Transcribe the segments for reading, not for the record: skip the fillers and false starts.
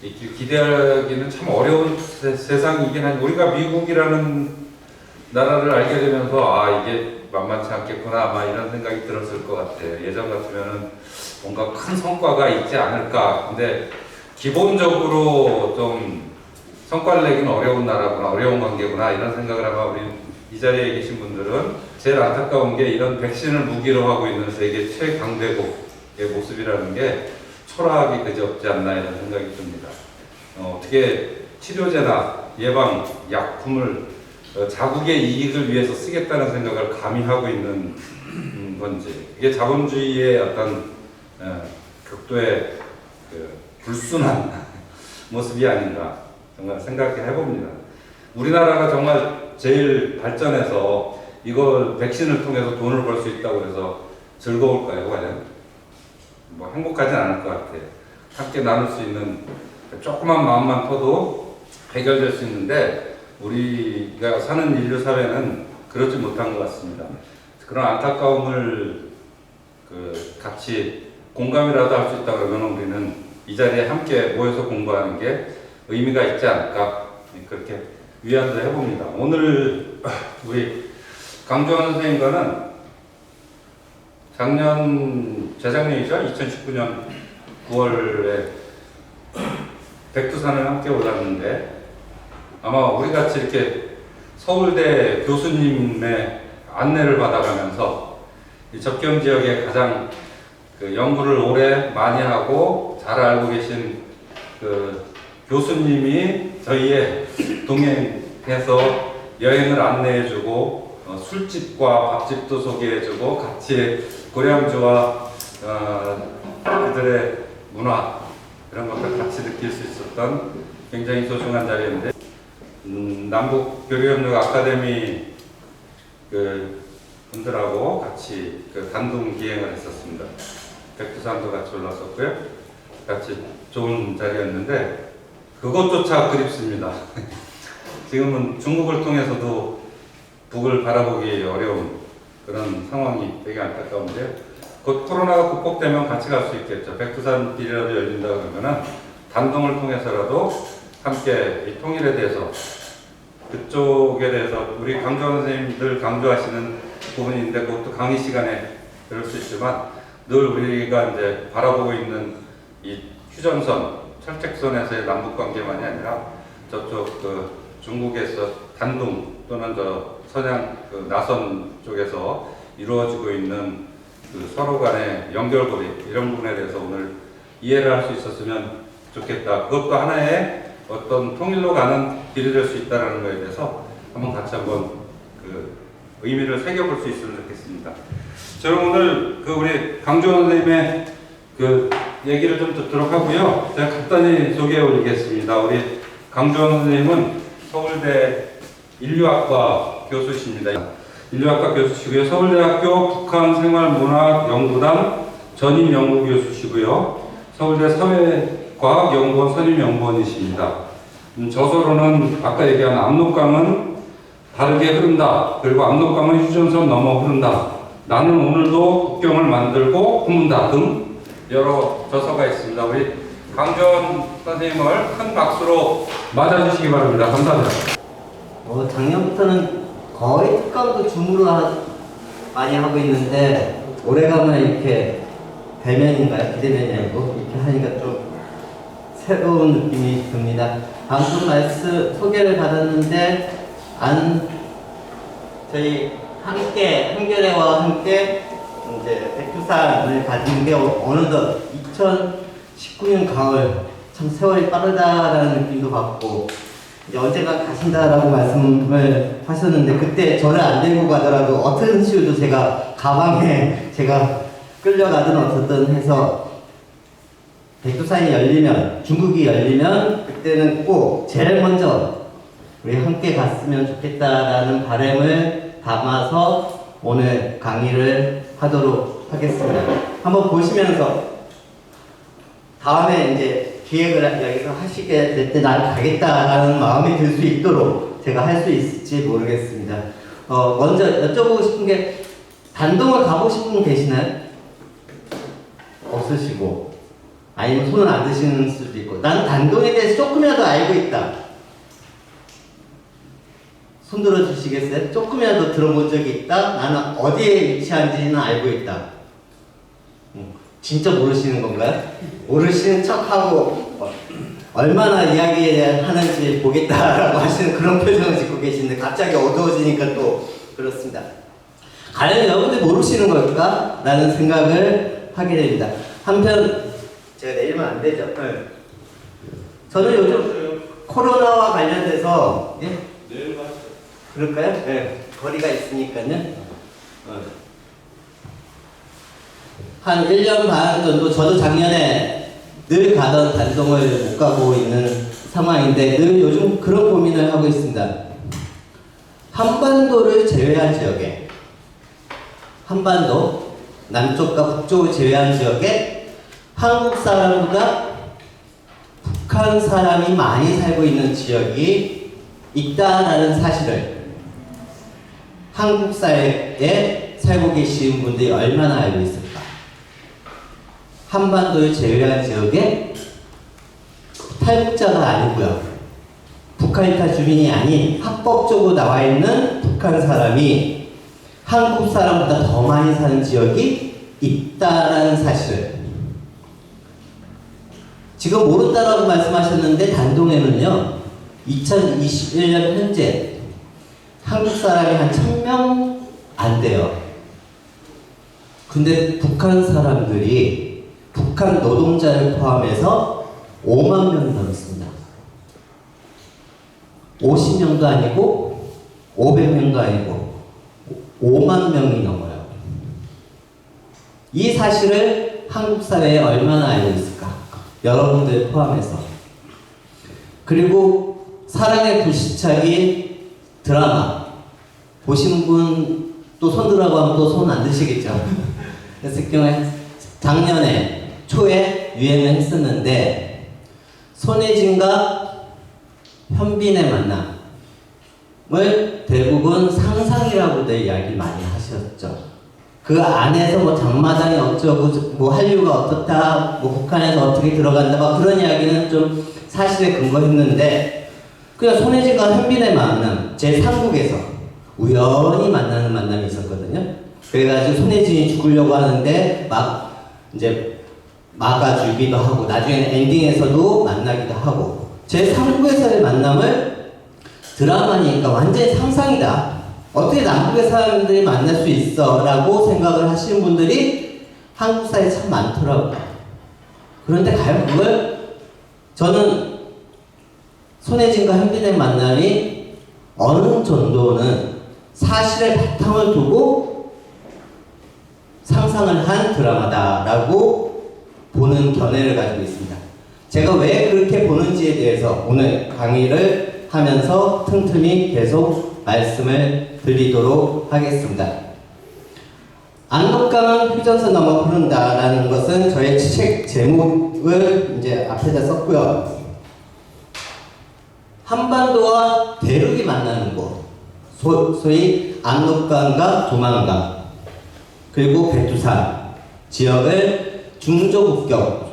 기대하기는 참 어려운 세상이긴 한데, 우리가 미국이라는 나라를 알게 되면서 이게 만만치 않겠구나 아마 이런 생각이 들었을 것 같아요. 예전 같으면은 뭔가 큰 성과가 있지 않을까. 근데 기본적으로 좀 성과를 내기는 어려운 나라구나, 어려운 관계구나 이런 생각을 아마 우리 이 자리에 계신 분들은, 제일 안타까운 게 이런 백신을 무기로 하고 있는 세계 최강대국의 모습이라는 게 초라하기 그지없지 않나 이런 생각이 듭니다. 어떻게 치료제나 예방 약품을 자국의 이익을 위해서 쓰겠다는 생각을 감히 하고 있는 건지, 이게 자본주의의 어떤 극도의 불순한 모습이 아닌가 정말 생각해 봅니다. 우리나라가 정말 제일 발전해서 이걸 백신을 통해서 돈을 벌 수 있다고 해서 즐거울까요, 과연? 뭐 행복하진 않을 것 같아요. 함께 나눌 수 있는 조그만 마음만 커도 해결될 수 있는데, 우리가 사는 인류 사회는 그렇지 못한 것 같습니다. 그런 안타까움을 같이 공감이라도 할 수 있다 그러면 우리는 이 자리에 함께 모여서 공부하는 게 의미가 있지 않을까, 그렇게 위안도 해봅니다. 오늘 우리 강주환 선생님과는 재작년이죠? 2019년 9월에 백두산을 함께 올랐는데, 아마 우리 같이 이렇게 서울대 교수님의 안내를 받아가면서 이 접경 지역에 가장 연구를 오래 많이 하고 잘 알고 계신 교수님이 저희의 동행해서 여행을 안내해주고 술집과 밥집도 소개해주고 같이 고량주와 그들의 문화 이런 것들 같이 느낄 수 있었던 굉장히 소중한 자리인데, 남북교류협력 아카데미 분들하고 같이 단둥 기행을 했었습니다. 백두산도 같이 올랐었고요. 같이 좋은 자리였는데 그것조차 그립습니다. 지금은 중국을 통해서도 북을 바라보기 어려운 그런 상황이 되게 안타까운데요. 곧 코로나가 극복되면 같이 갈 수 있겠죠. 백두산 길이라도 열린다 그러면은 단둥을 통해서라도 함께 이 통일에 대해서, 그쪽에 대해서 우리 강주환 선생님들 강조하시는 부분인데, 그것도 강의 시간에 들을 수 있지만 늘 우리가 이제 바라보고 있는 이 휴전선, 철책선에서의 남북 관계만이 아니라 저쪽 중국에서 단둥 또는 서양 나선 쪽에서 이루어지고 있는 서로 간의 연결고리, 이런 부분에 대해서 오늘 이해를 할 수 있었으면 좋겠다. 그것도 하나의 어떤 통일로 가는 길이 될 수 있다는 것에 대해서 같이 의미를 새겨볼 수 있으면 좋겠습니다. 저는 오늘 우리 강주환 선생님의 얘기를 좀 듣도록 하고요. 제가 간단히 소개해 올리겠습니다. 우리 강주환 선생님은 서울대 인류학과 교수십니다. 인류학과 교수시고요. 서울대학교 북한생활문화연구단 전임연구교수시고요. 서울대 사회과학연구원 선임연구원이십니다. 저서로는 아까 얘기한 압록강은 바르게 흐른다. 그리고 압록강은 휴전선 넘어 흐른다. 나는 오늘도 국경을 만들고 품는다 등 여러 저서가 있습니다. 우리 강주환 선생님을 큰 박수로 맞아주시기 바랍니다. 감사합니다. 작년부터는 거의 특강도 줌으로 많이 하고 있는데, 올해가면 이렇게 대면인가요? 비대면이 아니고 이렇게 하니까 좀 새로운 느낌이 듭니다. 방금 소개를 받았는데, 저희 한겨레와 함께 이제 백두산을 가진 게 어느덧 2019년 가을, 참 세월이 빠르다라는 느낌도 받고, 이제 언젠가 가신다라고 말씀을 하셨는데, 그때 저를 안 데리고 가더라도 어떤 식으로 제가 가방에 제가 끌려가든 어떻든 해서 백두산이 열리면, 중국이 열리면 그때는 꼭 제일 먼저 우리 함께 갔으면 좋겠다라는 바람을 담아서 오늘 강의를 하도록 하겠습니다. 한번 보시면서 다음에 이제 기획을 여기서 하시게 될 때 난 가겠다라는 마음이 들 수 있도록 제가 할 수 있을지 모르겠습니다. 먼저 여쭤보고 싶은 게, 단동을 가고 싶은 분 계시나요? 없으시고, 아니면 손을 안 드시는 수도 있고, 나는 단동에 대해서 조금이라도 알고 있다. 손 들어 주시겠어요? 조금이라도 들어본 적이 있다. 나는 어디에 위치한지는 알고 있다. 진짜 모르시는 건가요? 모르시는 척하고 얼마나 이야기하는지 보겠다라고 하시는 그런 표정을 짓고 계시는데 갑자기 어두워지니까 또 그렇습니다. 과연 여러분들 모르시는 걸까? 라는 생각을 하게 됩니다. 한편 제가 내리면 안 되죠? 네. 저는 요즘 코로나와 관련돼서 예? 내일 봤어요. 그럴까요? 네. 거리가 있으니까요. 한 1년 반 정도 저도 작년에 늘 가던 단동을 못 가고 있는 상황인데 늘 요즘 그런 고민을 하고 있습니다. 한반도를 제외한 지역에 한반도 남쪽과 북쪽을 제외한 지역에 한국 사람보다 북한 사람이 많이 살고 있는 지역이 있다라는 사실을 한국 사회에 살고 계신 분들이 얼마나 알고 있을까? 한반도를 제외한 지역에 탈북자가 아니고요. 북한이탈 주민이 아닌 합법적으로 나와 있는 북한 사람이 한국 사람보다 더 많이 사는 지역이 있다라는 사실을 지금 모른다라고 말씀하셨는데 단동에는요 2021년 현재 한국 사람이 한 1000명 안 돼요. 근데 북한 사람들이 북한 노동자를 포함해서 5만 명이 넘습니다. 50명도 아니고 500명도 아니고 5만 명이 넘어요. 이 사실을 한국 사회에 얼마나 알고 있을까? 여러분들 포함해서. 그리고 사랑의 불시착이 드라마 보신 분 또 손 들라고 하면 또 손 안 드시겠죠? 그랬을 경우에 작년에 초에 유행을 했었는데 손예진과 현빈의 만남을 대부분 상상이라고들 이야기 많이 하셨죠. 그 안에서 뭐 장마당이 어쩌고 뭐 한류가 어떻다 뭐 북한에서 어떻게 들어간다 막 그런 이야기는 좀 사실에 근거했는데 그냥 손예진과 현빈의 만남 제3국에서 우연히 만나는 만남이 있었거든요. 그래가지고 손예진이 죽으려고 하는데 막 이제 막아주기도 하고 나중에는 엔딩에서도 만나기도 하고 제3국에서의 만남을 드라마니까 완전히 상상이다. 어떻게 남북의 사람들이 만날 수 있어? 라고 생각을 하시는 분들이 한국 사회에 참 많더라고요. 그런데 과연 그걸 저는 손예진과 현빈의 만남이 어느 정도는 사실의 바탕을 두고 상상을 한 드라마다라고 보는 견해를 가지고 있습니다. 제가 왜 그렇게 보는지에 대해서 오늘 강의를 하면서 틈틈이 계속 말씀을 드리도록 하겠습니다. 압록강은 휴전선 넘어 흐른다라는 것은 저의 책 제목을 이제 앞에다 썼고요. 한반도와 대륙이 만나는 곳, 소위 압록강과 두만강, 그리고 백두산 지역을 중조국경,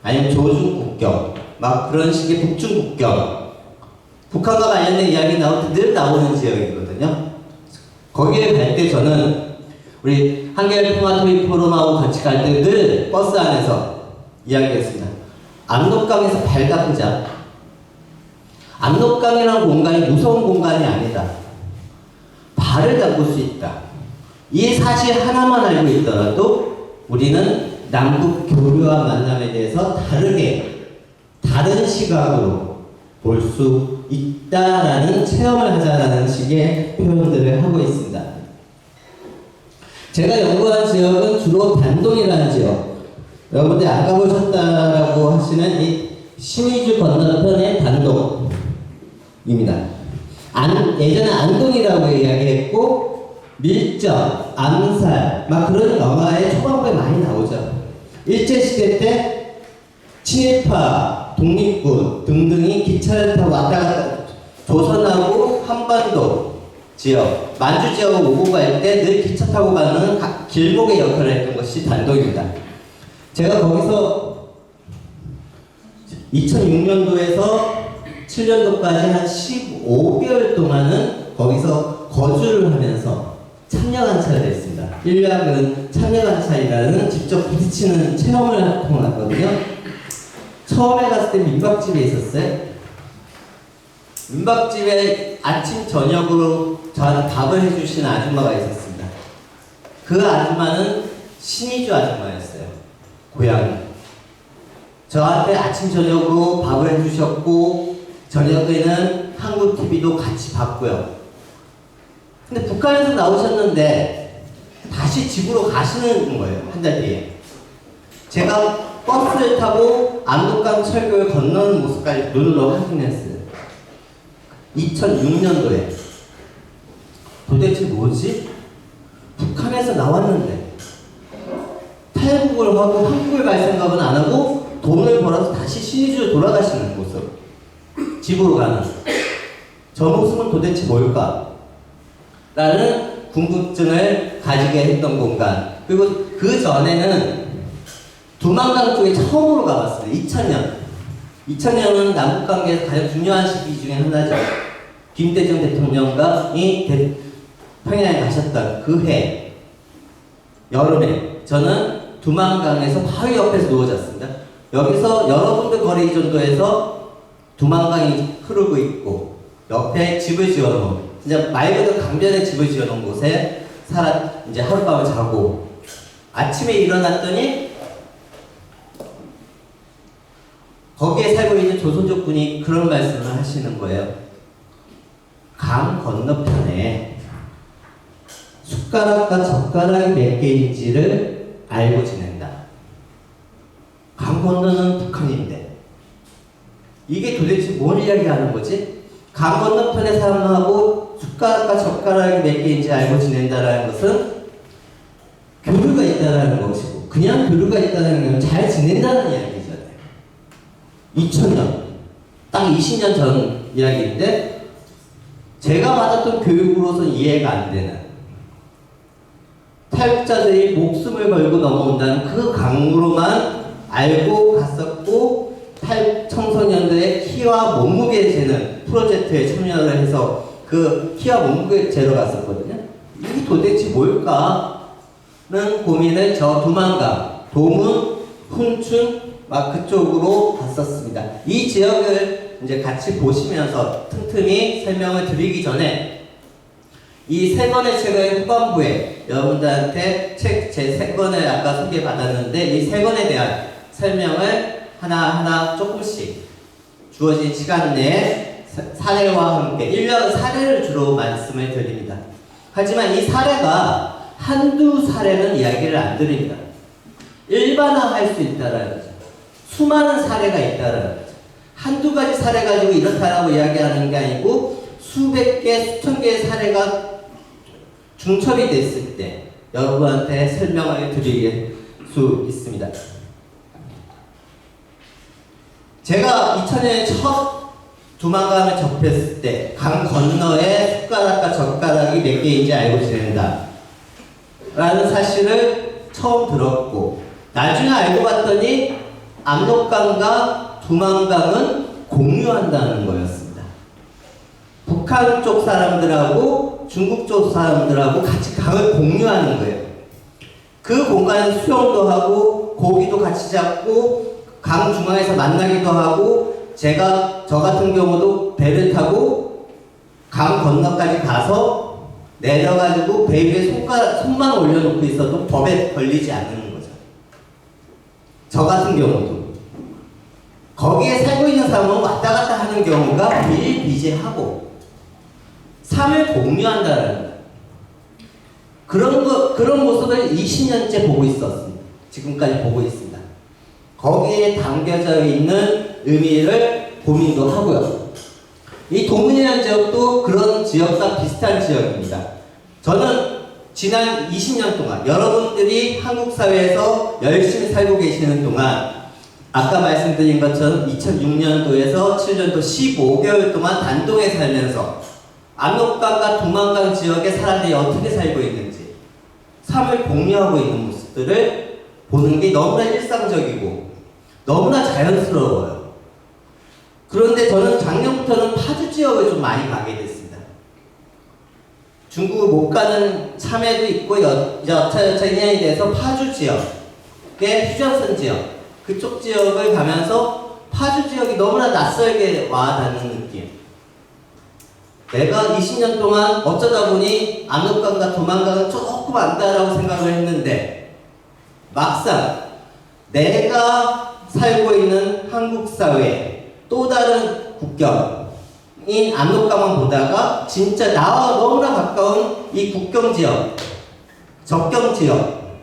아니면 조중국경, 막 그런 식의 북중국경, 북한과 관련된 이야기 나올 때 늘 나오는 지역이거든요. 거기에 갈 때 저는 우리 한겨레 평화토익 포럼하고 같이 갈 때 늘 버스 안에서 이야기했습니다. 압록강에서 발 닦자. 압록강이라는 공간이 무서운 공간이 아니다. 발을 닦을 수 있다. 이 사실 하나만 알고 있더라도 우리는 남북 교류와 만남에 대해서 다른 시각으로 볼 수 있다라는 체험을 하자라는 식의 표현들을 하고 있습니다. 제가 연구한 지역은 주로 단동이라는 지역. 여러분들 안 가보셨다라고 하시는 이 신의주 건너편의 단동입니다. 예전에 안동이라고 이야기했고 밀접, 암살 막 그런 영화에 초반부에 많이 나오죠. 일제시대 때 친일파, 독립군 등등이 기차를 타고 왔다 갔다 조선하고 한반도 지역, 만주 지역을 오고 갈 때 늘 기차 타고 가는 길목의 역할을 했던 것이 단동입니다. 제가 거기서 2006년도에서 7년도까지 한 15개월 동안은 거기서 거주를 하면서 참여관찰을 했습니다. 1학은 참여관찰이라는 직접 부딪히는 체험을 통했거든요. 처음에 갔을 때 민박집에 있었어요. 민박집에 아침 저녁으로 저한테 밥을 해주신 아줌마가 있었습니다. 그 아줌마는 신의주 아줌마였어요. 고향이. 저한테 아침 저녁으로 밥을 해주셨고 저녁에는 한국 TV도 같이 봤고요. 근데 북한에서 나오셨는데 다시 집으로 가시는 거예요. 한 달 뒤에. 제가 버스를 타고 압록강 철교를 건너는 모습까지 눈으로 확인했어요. 2006년도에 도대체 뭐지? 북한에서 나왔는데 탈북을 하고 한국을 갈 생각은 안 하고 돈을 벌어서 다시 신의주로 돌아가시는 모습. 집으로 가는 저 모습은 도대체 뭘까? 라는 궁금증을 가지게 했던 공간. 그리고 그 전에는 두만강 쪽에 처음으로 가봤습니다. 2000년은 남북관계에서 가장 중요한 시기 중에 하나죠. 김대중 대통령과 평양에 가셨던 그 해 여름에 저는 두만강에서 바위 옆에서 누워잤습니다. 여기서 여러분들 거리 정도에서 두만강이 흐르고 있고 옆에 집을 지어놓은 진짜 말 그대로 강변에 집을 지어놓은 곳에 이제 하룻밤을 자고 아침에 일어났더니 거기에 살고 있는 조선족 분이 그런 말씀을 하시는 거예요. 강 건너편에 숟가락과 젓가락이 몇 개인지를 알고 지낸다. 강 건너는 북한인데 이게 도대체 뭘 이야기하는 거지? 강 건너편의 사람하고 숟가락과 젓가락이 몇 개인지 알고 지낸다라는 것은 교류가 있다는 것이고 그냥 교류가 있다는 건 잘 지낸다는 이야기잖아요. 2000년 딱 20년 전 이야기인데 제가 받았던 교육으로서는 이해가 안 되는 탈북자들이 목숨을 걸고 넘어온다는 그 강으로만 알고 갔었고 청소년들의 키와 몸무게 재는 프로젝트에 참여를 해서 그 키와 몸무게 재러 갔었거든요. 이게 도대체 뭘까는 고민을 저 두만강, 도문, 훈춘 막 그쪽으로 갔었습니다. 이 지역을 이제 같이 보시면서 틈틈이 설명을 드리기 전에 이 세 권의 책의 후반부에 여러분들한테 책 제 세 권을 아까 소개받았는데 이 세 권에 대한 설명을 하나하나 조금씩 주어진 시간 내에 사례와 함께 1년 사례를 주로 말씀을 드립니다. 하지만 이 사례가 한두 사례는 이야기를 안 드립니다. 일반화할 수 있다라는 거죠. 수많은 사례가 있다라는 거죠. 한두 가지 사례 가지고 이렇다라고 이야기하는 게 아니고 수백 개, 수천 개의 사례가 중첩이 됐을 때 여러분한테 설명을 드릴 수 있습니다. 제가 2000년에 첫 두만강을 접했을 때 강 건너에 숟가락과 젓가락이 몇 개인지 알고 지낸다 라는 사실을 처음 들었고 나중에 알고 봤더니 압록강과 두만강은 공유한다는 거였습니다. 북한 쪽 사람들하고 중국 쪽 사람들하고 같이 강을 공유하는 거예요. 그 공간에 수영도 하고 고기도 같이 잡고 강 중앙에서 만나기도 하고 저 같은 경우도 배를 타고 강 건너까지 가서 내려가지고 배 위에 손만 올려놓고 있어도 법에 걸리지 않는 거죠. 저 같은 경우도 거기에 살고 있는 사람은 왔다 갔다 하는 경우가 비일비재하고 삶을 공유한다는 그런 모습을 20년째 보고 있었습니다. 지금까지 보고 있습니다. 거기에 담겨져 있는 의미를 고민도 하고요. 이 도문이라는 지역도 그런 지역과 비슷한 지역입니다. 저는 지난 20년 동안 여러분들이 한국 사회에서 열심히 살고 계시는 동안 아까 말씀드린 것처럼 2006년도에서 7년도 15개월 동안 단동에 살면서 압록강과 두만강 지역의 사람들이 어떻게 살고 있는지 삶을 공유하고 있는 모습들을 보는 게 너무나 일상적이고 너무나 자연스러워요. 그런데 저는 작년부터는 파주 지역을 좀 많이 가게 됐습니다. 중국을 못 가는 참외도 있고 여차여차 인연이 돼서 파주 지역의 휴전선 지역, 그쪽 지역을 가면서 파주 지역이 너무나 낯설게 와닿는 느낌. 내가 20년 동안 어쩌다 보니 압록강과 도만강은 조금 안다라고 생각을 했는데 막상 내가 살고 있는 한국 사회에 또 다른 국경인 압록강만 보다가 진짜 나와 너무나 가까운 이 국경 지역, 접경 지역,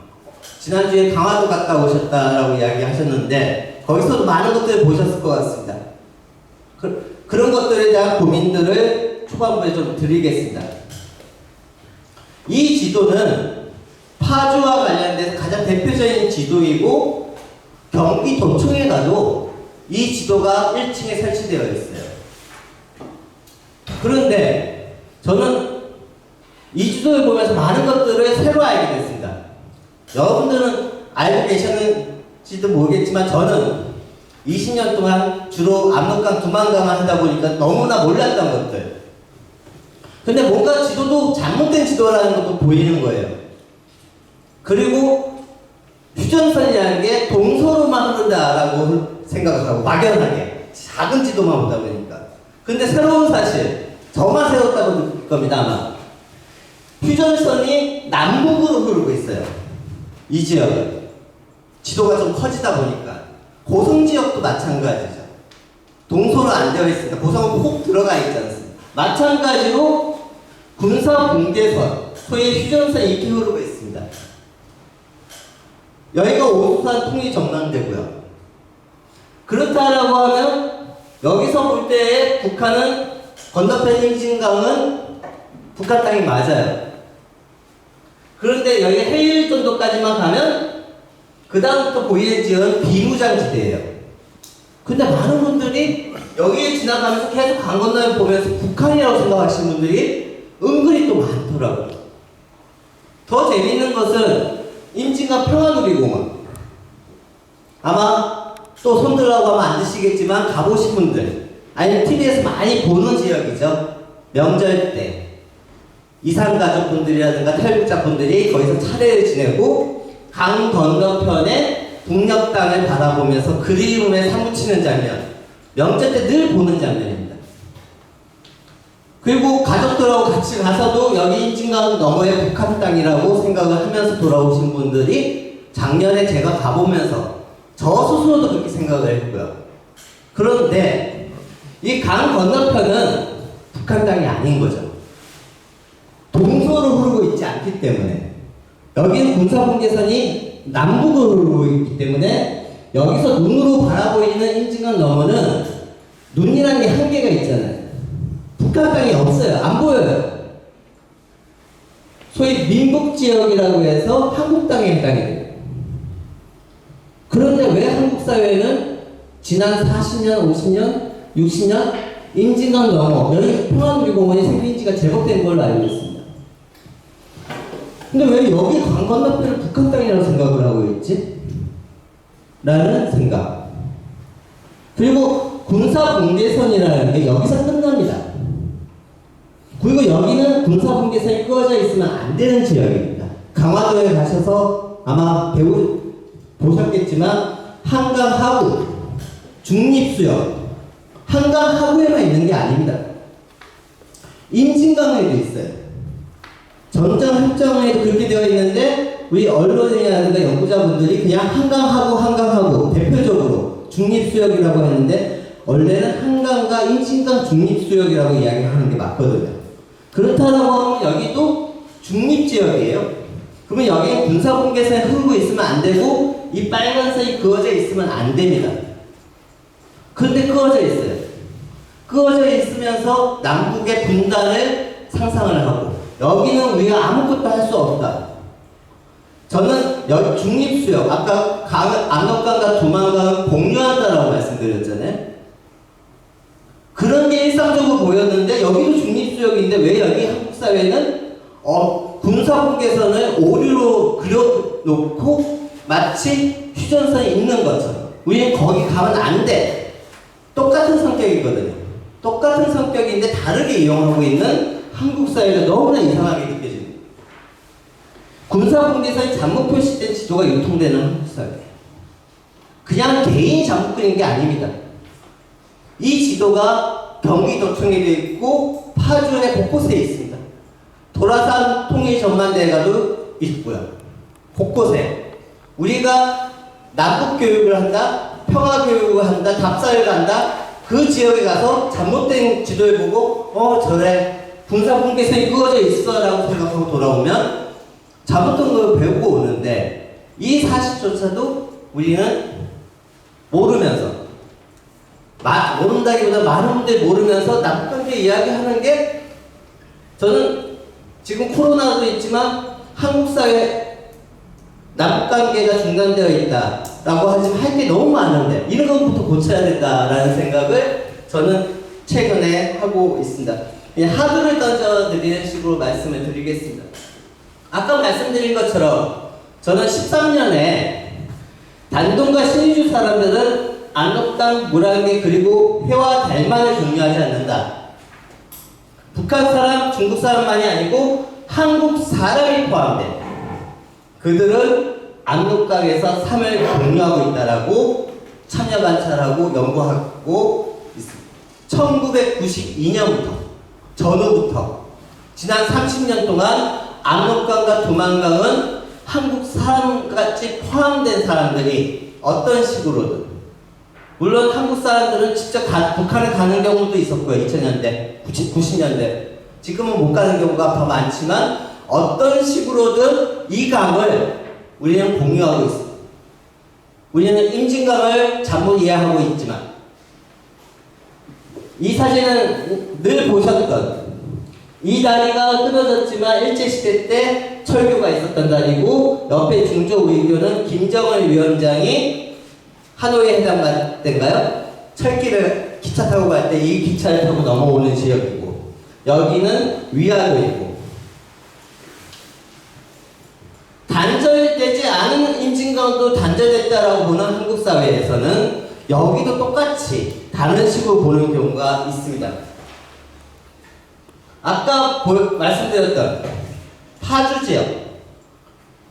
지난주에 강화도 갔다 오셨다라고 이야기하셨는데 거기서도 많은 것들을 보셨을 것 같습니다. 그런 것들에 대한 고민들을 초반부에 좀 드리겠습니다. 이 지도는 파주와 관련돼서 가장 대표적인 지도이고 경기도청에 가도 이 지도가 1층에 설치되어 있어요. 그런데 저는 이 지도를 보면서 많은 것들을 새로 알게 됐습니다. 여러분들은 알고 계셨는지도 모르겠지만 저는 20년 동안 주로 압록강 두만강을 하다 보니까 너무나 몰랐던 것들. 근데 뭔가 지도도 잘못된 지도라는 것도 보이는 거예요. 그리고 휴전선이라는 게 동서로만 흐른다라고 생각을 하고 막연하게 작은 지도만 보다 보니까. 근데 새로운 사실, 저만 새롭다고 느낄 겁니다 아마. 휴전선이 남북으로 흐르고 있어요. 이 지역은 지도가 좀 커지다 보니까. 고성 지역도 마찬가지죠. 동서로 안 되어 있으니까 고성은 콕 들어가 있지 않습니까? 마찬가지로 군사 공개선, 소위 휴전선이 이렇게 흐르고 있습니다. 여기가 오수산 통일 전망대고요. 그렇다라고 하면 여기서 볼 때의 북한은 건너편 임진강은 북한 땅이 맞아요. 그런데 여기 해일 정도까지만 가면 그 다음부터 보이는 지역은 비무장지대예요. 근데 많은 분들이 여기에 지나가면서 계속 강 건너를 보면서 북한이라고 생각하시는 분들이 은근히 또 많더라고요. 더 재밌는 것은 임진강 평화누리공원. 아마 또 손들라고 하면 안 드시겠지만 가보신 분들 아니면 TV에서 많이 보는 지역이죠. 명절 때 이산 가족분들이라든가 탈북자분들이 거기서 차례를 지내고 강 건너편에 북녘 땅을 바라보면서 그리움에 사무치는 장면, 명절 때 늘 보는 장면입니다. 그리고 가족들하고 같이 가서도 여기 임진강 너머에 북한 땅이라고 생각을 하면서 돌아오신 분들이 작년에 제가 가보면서 저 스스로도 그렇게 생각을 했고요. 그런데 이 강 건너편은 북한 땅이 아닌 거죠. 동서로 흐르고 있지 않기 때문에 여기는 군사분계선이 남북으로 흐르고 있기 때문에 여기서 눈으로 바라보이는 임진강 너머는 눈이라는 게 한계가 있잖아요. 북한 땅이 없어요. 안 보여요. 소위 민북지역이라고 해서 한국 땅에 해당이 돼요. 그런데 왜 한국 사회는 지난 40년, 50년, 60년 임진강 너머, 여기 평화누리공원이 생긴 지가 제법 된 걸로 알고 있습니다. 근데 왜 여기 강 건너편을 북한 땅이라고 생각을 하고 있지? 라는 생각. 그리고 군사분계선이라는 게 여기서 끝납니다. 그리고 여기는 군사분계선이 끄어져 있으면 안 되는 지역입니다. 강화도에 가셔서 아마 보셨겠지만 한강 하구, 중립수역, 한강 하구에만 있는 게 아닙니다. 임진강에도 있어요. 전장협정에도 그렇게 되어 있는데 우리 언론이라든가 연구자분들이 그냥 한강하고 대표적으로 중립수역이라고 했는데 원래는 한강과 임진강 중립수역이라고 이야기하는 게 맞거든요. 그렇다고 하면 여기도 중립지역이에요. 그러면 여기에 군사분계선이 흐르고 있으면 안 되고 이 빨간색이 그어져 있으면 안 됩니다. 그런데 그어져 있어요. 그어져 있으면서 남북의 분단을 상상을 하고 여기는 우리가 아무것도 할 수 없다. 저는 여기 중립수역, 아까 압록강과 두만강을 공유한다라고 말씀드렸잖아요. 그런 게 일상적으로 보였는데 여기도 중립수역인데 왜 여기 한국 사회는 군사분계선을 오류로 그려놓고 마치 휴전선이 있는 것처럼 우리는 거기 가면 안 돼. 똑같은 똑같은 성격이거든요. 똑같은 성격인데 다르게 이용하고 있는 한국 사회가 너무나 이상하게 느껴집니다. 군사분계선이 잘못 표시된 지도가 유통되는 한국 사회. 그냥 개인이 잘못 그린 게 아닙니다. 이 지도가 경기도청에도 있고 파주의 곳곳에 있습니다. 도라산 통일전망대가도 있고요. 곳곳에 우리가 남북교육을 한다, 평화교육을 한다, 답사를 간다, 그 지역에 가서 잘못된 지도를 보고 저래 군사분계선이 그어져 있어 라고 생각하고 돌아오면 잘못된 걸 배우고 오는데 이 사실조차도 우리는 모르면서 모른다기보다 많은 분들이 모르면서 남북관계 이야기하는 게 저는 지금 코로나도 있지만 한국 사회 남북관계가 중단되어 있다라고 하지만 할 게 너무 많은데 이런 것부터 고쳐야 된다라는 생각을 저는 최근에 하고 있습니다. 그냥 하두를 던져드리는 식으로 말씀을 드리겠습니다. 아까 말씀드린 것처럼 저는 13년에 단동과 신의주 사람들은 안록당, 무랑계 그리고 해와 달만을 중요하지 않는다. 북한 사람, 중국 사람만이 아니고 한국 사람이 포함된 그들은 압록강에서 삶을 공유하고 있다라고 참여 관찰하고 연구하고 있습니다. 1992년부터 전후부터 지난 30년 동안 압록강과 두만강은 한국 사람같이 포함된 사람들이 어떤 식으로든 물론 한국 사람들은 직접 북한에 가는 경우도 있었고요. 2000년대, 90년대 지금은 못 가는 경우가 더 많지만 어떤 식으로든 이 강을 우리는 공유하고 있습니다. 우리는 임진강을 잘못 이해하고 있지만 이 사진은 늘 보셨던 이 다리가 끊어졌지만 일제시대 때 철교가 있었던 다리고 옆에 중조위교는 김정은 위원장이 하노이에 해당할 때인가요? 철길을 기차 타고 갈 때 이 기차를 타고 넘어오는 지역이고 여기는 위안도이고 단절되지 않은 임진강도 단절됐다라고 보는 한국 사회에서는 여기도 똑같이 다른 식으로 보는 경우가 있습니다. 아까 말씀드렸던 파주 지역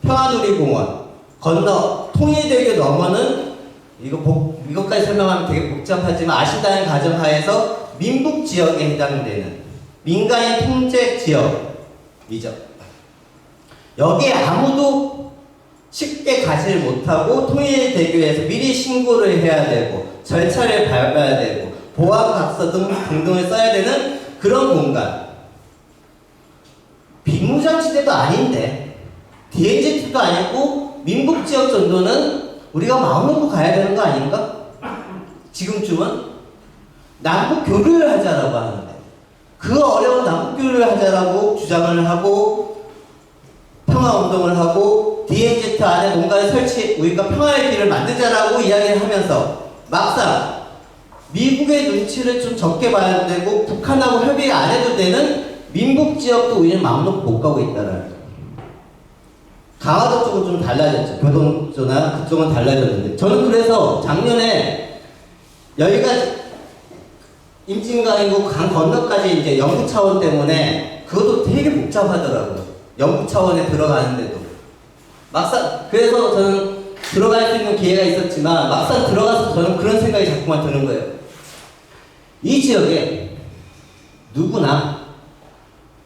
평화누리공원 건너 통일대교 넘어는 이것까지 설명하면 되게 복잡하지만 아신다는 가정하에서 민북 지역에 해당되는 민간인 통제 지역이죠. 여기에 아무도 쉽게 가지를 못하고 통일대교에서 미리 신고를 해야 되고 절차를 밟아야 되고 보안각서 등등을 써야 되는 그런 공간. 비무장지대도 아닌데 DMZ도 아니고 민북지역 정도는 우리가 마음 놓고 가야 되는 거 아닌가? 지금쯤은 남북 교류를 하자라고 하는데 그 어려운 남북 교류를 하자라고 주장을 하고 평화운동을 하고 DMZ 안에 뭔가를 우리가 평화의 길을 만들자라고 이야기를 하면서 막상 미국의 눈치를 좀 적게 봐야 되고 북한하고 협의 안 해도 되는 민북지역도 우리는 마음 놓고 못 가고 있다는 거죠. 강화도 쪽은 좀 달라졌죠. 교동조나 그쪽은 달라졌는데 저는 그래서 작년에 여기가 임진강이고 강 건너까지 이제 연구 차원 때문에 그것도 되게 복잡하더라고요. 연구 차원에 들어가는데도 막상 그래서 저는 들어갈 수 있는 기회가 있었지만 막상 들어가서 저는 그런 생각이 자꾸만 드는 거예요. 이 지역에 누구나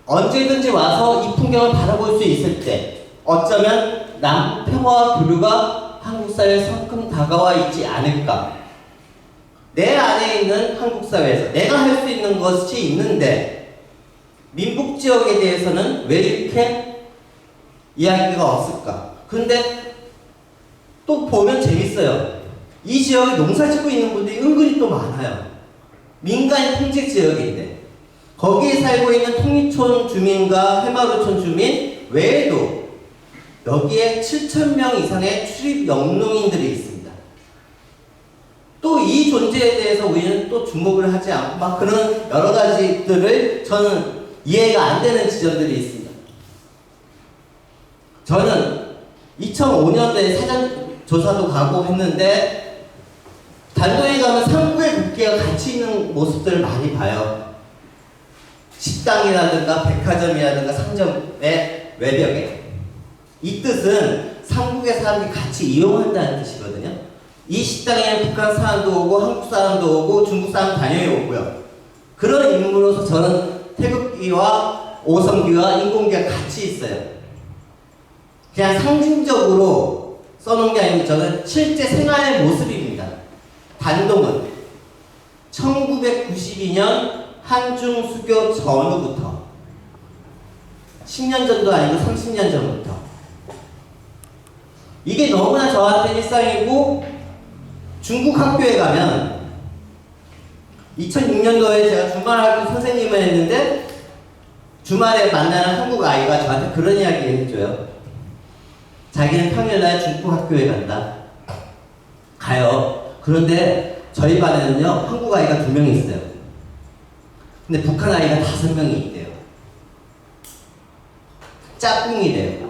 언제든지 와서 이 풍경을 바라볼 수 있을 때 어쩌면 남북 평화와 교류가 한국 사회에 성큼 다가와 있지 않을까. 내 안에 있는 한국 사회에서 내가 할 수 있는 것이 있는데 민북 지역에 대해서는 왜 이렇게 이야기가 없을까? 근데 또 보면 재밌어요. 이 지역에 농사 짓고 있는 분들이 은근히 또 많아요. 민간인 통제 지역인데 거기에 살고 있는 통이촌 주민과 해마루촌 주민 외에도 여기에 7,000명 이상의 출입 영농인들이 있습니다. 또 이 존재에 대해서 우리는 또 주목을 하지 않고 막 그런 여러 가지들을 저는 이해가 안 되는 지점들이 있습니다. 저는 2005년도에 사전 조사도 가고 했는데 단도에 가면 삼국의 국기가 같이 있는 모습들을 많이 봐요. 식당이라든가 백화점이라든가 상점의 외벽에. 이 뜻은 삼국의 사람들이 같이 이용한다는 뜻이거든요. 이 식당에는 북한 사람도 오고 한국 사람도 오고 중국 사람 당연히 오고요. 그런 인물로서 저는 태극기와 오성기와 인공기가 같이 있어요. 그냥 상징적으로 써놓은 게 아니고 저는 실제 생활의 모습입니다. 단동은 1992년 한중 수교 전후부터 10년 전도 아니고 30년 전부터 이게 너무나 저한테 일상이고 중국 학교에 가면 2006년도에 제가 주말학교 선생님을 했는데 주말에 만나는 한국 아이가 저한테 그런 이야기를 해줘요. 자기는 평일날 중국 학교에 간다. 가요. 그런데 저희 반에는요 한국 아이가 2명이 있어요. 근데 북한 아이가 5명이 있대요. 짝꿍이래요.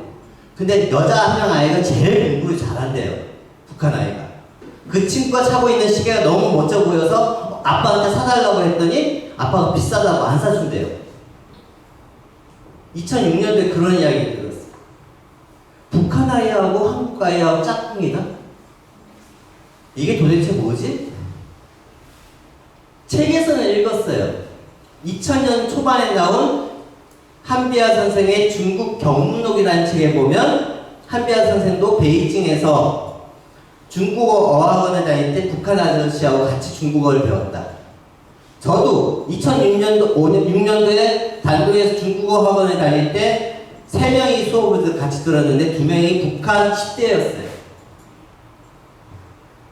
근데 여자 한 명 아이가 제일 공부를 잘한대요. 북한 아이가. 그 친구가 차고 있는 시계가 너무 멋져 보여서 아빠한테 사달라고 했더니 아빠가 비싸다고 안 사준대요. 2006년도에 그런 이야기를 들었어요. 북한 아이하고 한국 아이하고 짝꿍이다? 이게 도대체 뭐지? 책에서는 읽었어요. 2000년 초반에 나온 한비아 선생의 중국 경문록이라는 책에 보면 한비아 선생도 베이징에서 중국어 어학원을 다닐 때 북한 아저씨하고 같이 중국어를 배웠다. 저도 6년도에 단도에서 중국어 학원을 다닐 때 3명이 수업을 같이 들었는데 2명이 북한 10대였어요.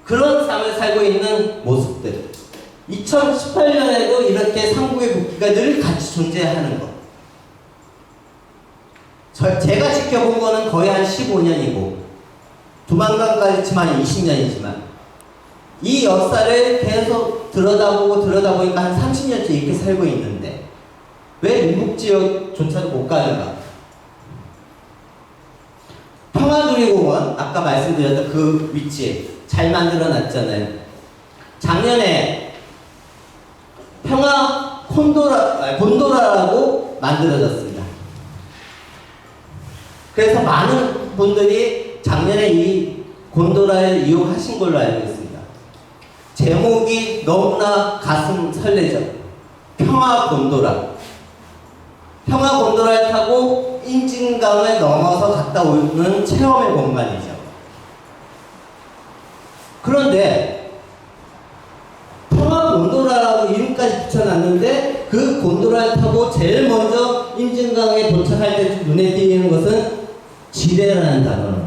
그런 삶을 살고 있는 모습들. 2018년에도 이렇게 삼국의 국기가 늘 같이 존재하는 것. 제가 지켜본 거는 거의 한 15년이고 조만간까지 치면 20년이지만 이 역사를 계속 들여다보니까 한 30년째 이렇게 살고 있는데 왜 민국지역조차도 못 가는가? 평화누리공원 아까 말씀드렸던 그 위치에 잘 만들어놨잖아요. 작년에 평화 곤도라라고 만들어졌습니다. 그래서 많은 분들이 작년에 이 곤도라를 이용하신 걸로 알고 있습니다. 제목이 너무나 가슴 설레죠. 평화 곤도라. 평화 곤도라를 타고 임진강을 넘어서 갔다 오는 체험의 공간이죠. 그런데 평화 곤도라라고 이름까지 붙여놨는데 그 곤도라를 타고 제일 먼저 임진강에 도착할 때 눈에 띄는 것은 지뢰라는 단어는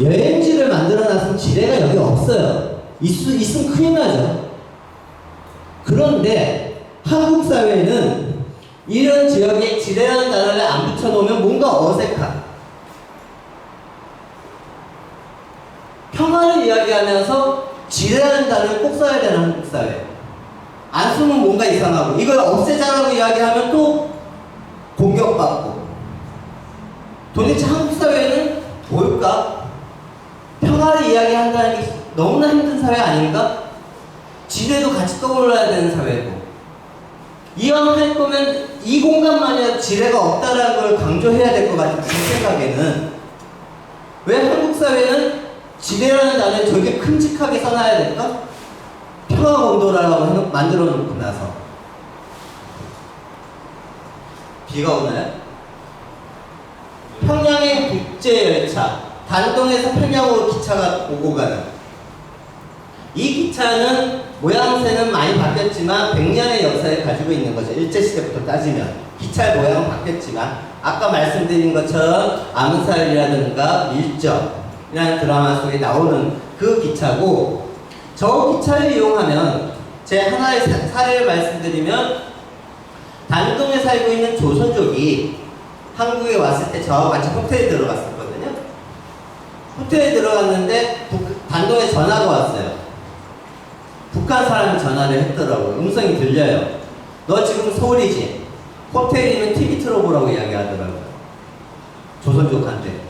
여행지를 만들어놨으면 지뢰가 여기 없어요. 있으면 큰일 나죠. 그런데 한국 사회는 이런 지역에 지뢰라는 단어를 안 붙여놓으면 뭔가 어색한 평화를 이야기하면서 지뢰라는 단어를 꼭 써야 되는 한국 사회. 안 쓰면 뭔가 이상하고 이걸 없애자라고 이야기하면 또 공격받고 도대체 한국 사회는 뭘까? 평화를 이야기한다는 게 너무나 힘든 사회 아닌가? 지뢰도 같이 떠올라야 되는 사회고 이왕 할 거면 이 공간만이라도 지뢰가 없다라는 걸 강조해야 될 것 같은 제 생각에는 왜 한국 사회는 지뢰라는 단어를 저렇게 큼직하게 써놔야 될까? 평화곤도라라고 만들어 놓고 나서 비가 오나요? 평양행 국제열차 단동에서 평양으로 기차가 오고 가는 이 기차는 모양새는 많이 바뀌었지만 100년의 역사를 가지고 있는 거죠. 일제시대부터 따지면 기차의 모양은 바뀌었지만 아까 말씀드린 것처럼 아문살이라든가 밀정이라는 드라마 속에 나오는 그 기차고 저 기차를 이용하면 제 하나의 사례를 말씀드리면 단동에 살고 있는 조선족이 한국에 왔을 때 저하고 같이 호텔에 들어갔었거든요. 호텔에 들어갔는데 단동에 전화가 왔어요. 북한 사람이 전화를 했더라고요. 음성이 들려요. 너 지금 서울이지? 호텔이면 TV 틀어보라고 이야기하더라고요. 조선족한테.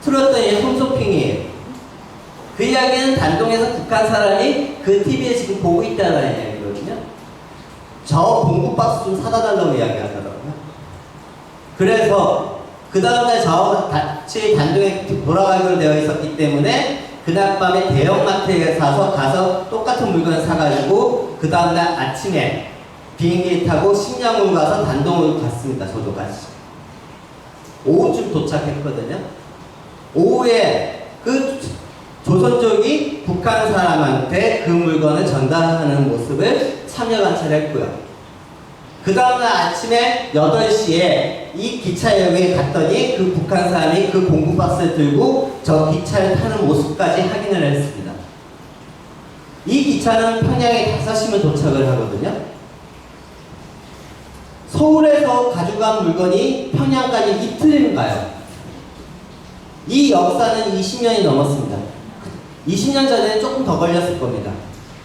틀었더니 홈쇼핑이에요. 그 이야기는 단동에서 북한 북한 사람이 그 TV에 지금 보고 있다는 이야기거든요. 저 공구 박스 좀 사다 달라고 이야기하더라고요. 그래서 그 다음날 저하고 같이 단둥에 돌아가기로 되어 있었기 때문에 그날 밤에 대형마트에 가서 똑같은 물건을 사가지고 그 다음날 아침에 비행기 타고 식량을 가서 단동으로 갔습니다. 저도 같이. 오후쯤 도착했거든요. 오후에 그 조선족이 북한 사람한테 그 물건을 전달하는 모습을 참여관찰했고요. 그 다음날 아침에 8시에 이 기차역에 갔더니 그 북한 사람이 그 공구박스를 들고 저 기차를 타는 모습까지 확인을 했습니다. 이 기차는 평양에 5시면 도착을 하거든요. 서울에서 가져간 물건이 평양까지 이틀이면 가요. 이 역사는 20년이 넘었습니다. 20년 전에는 조금 더 걸렸을 겁니다.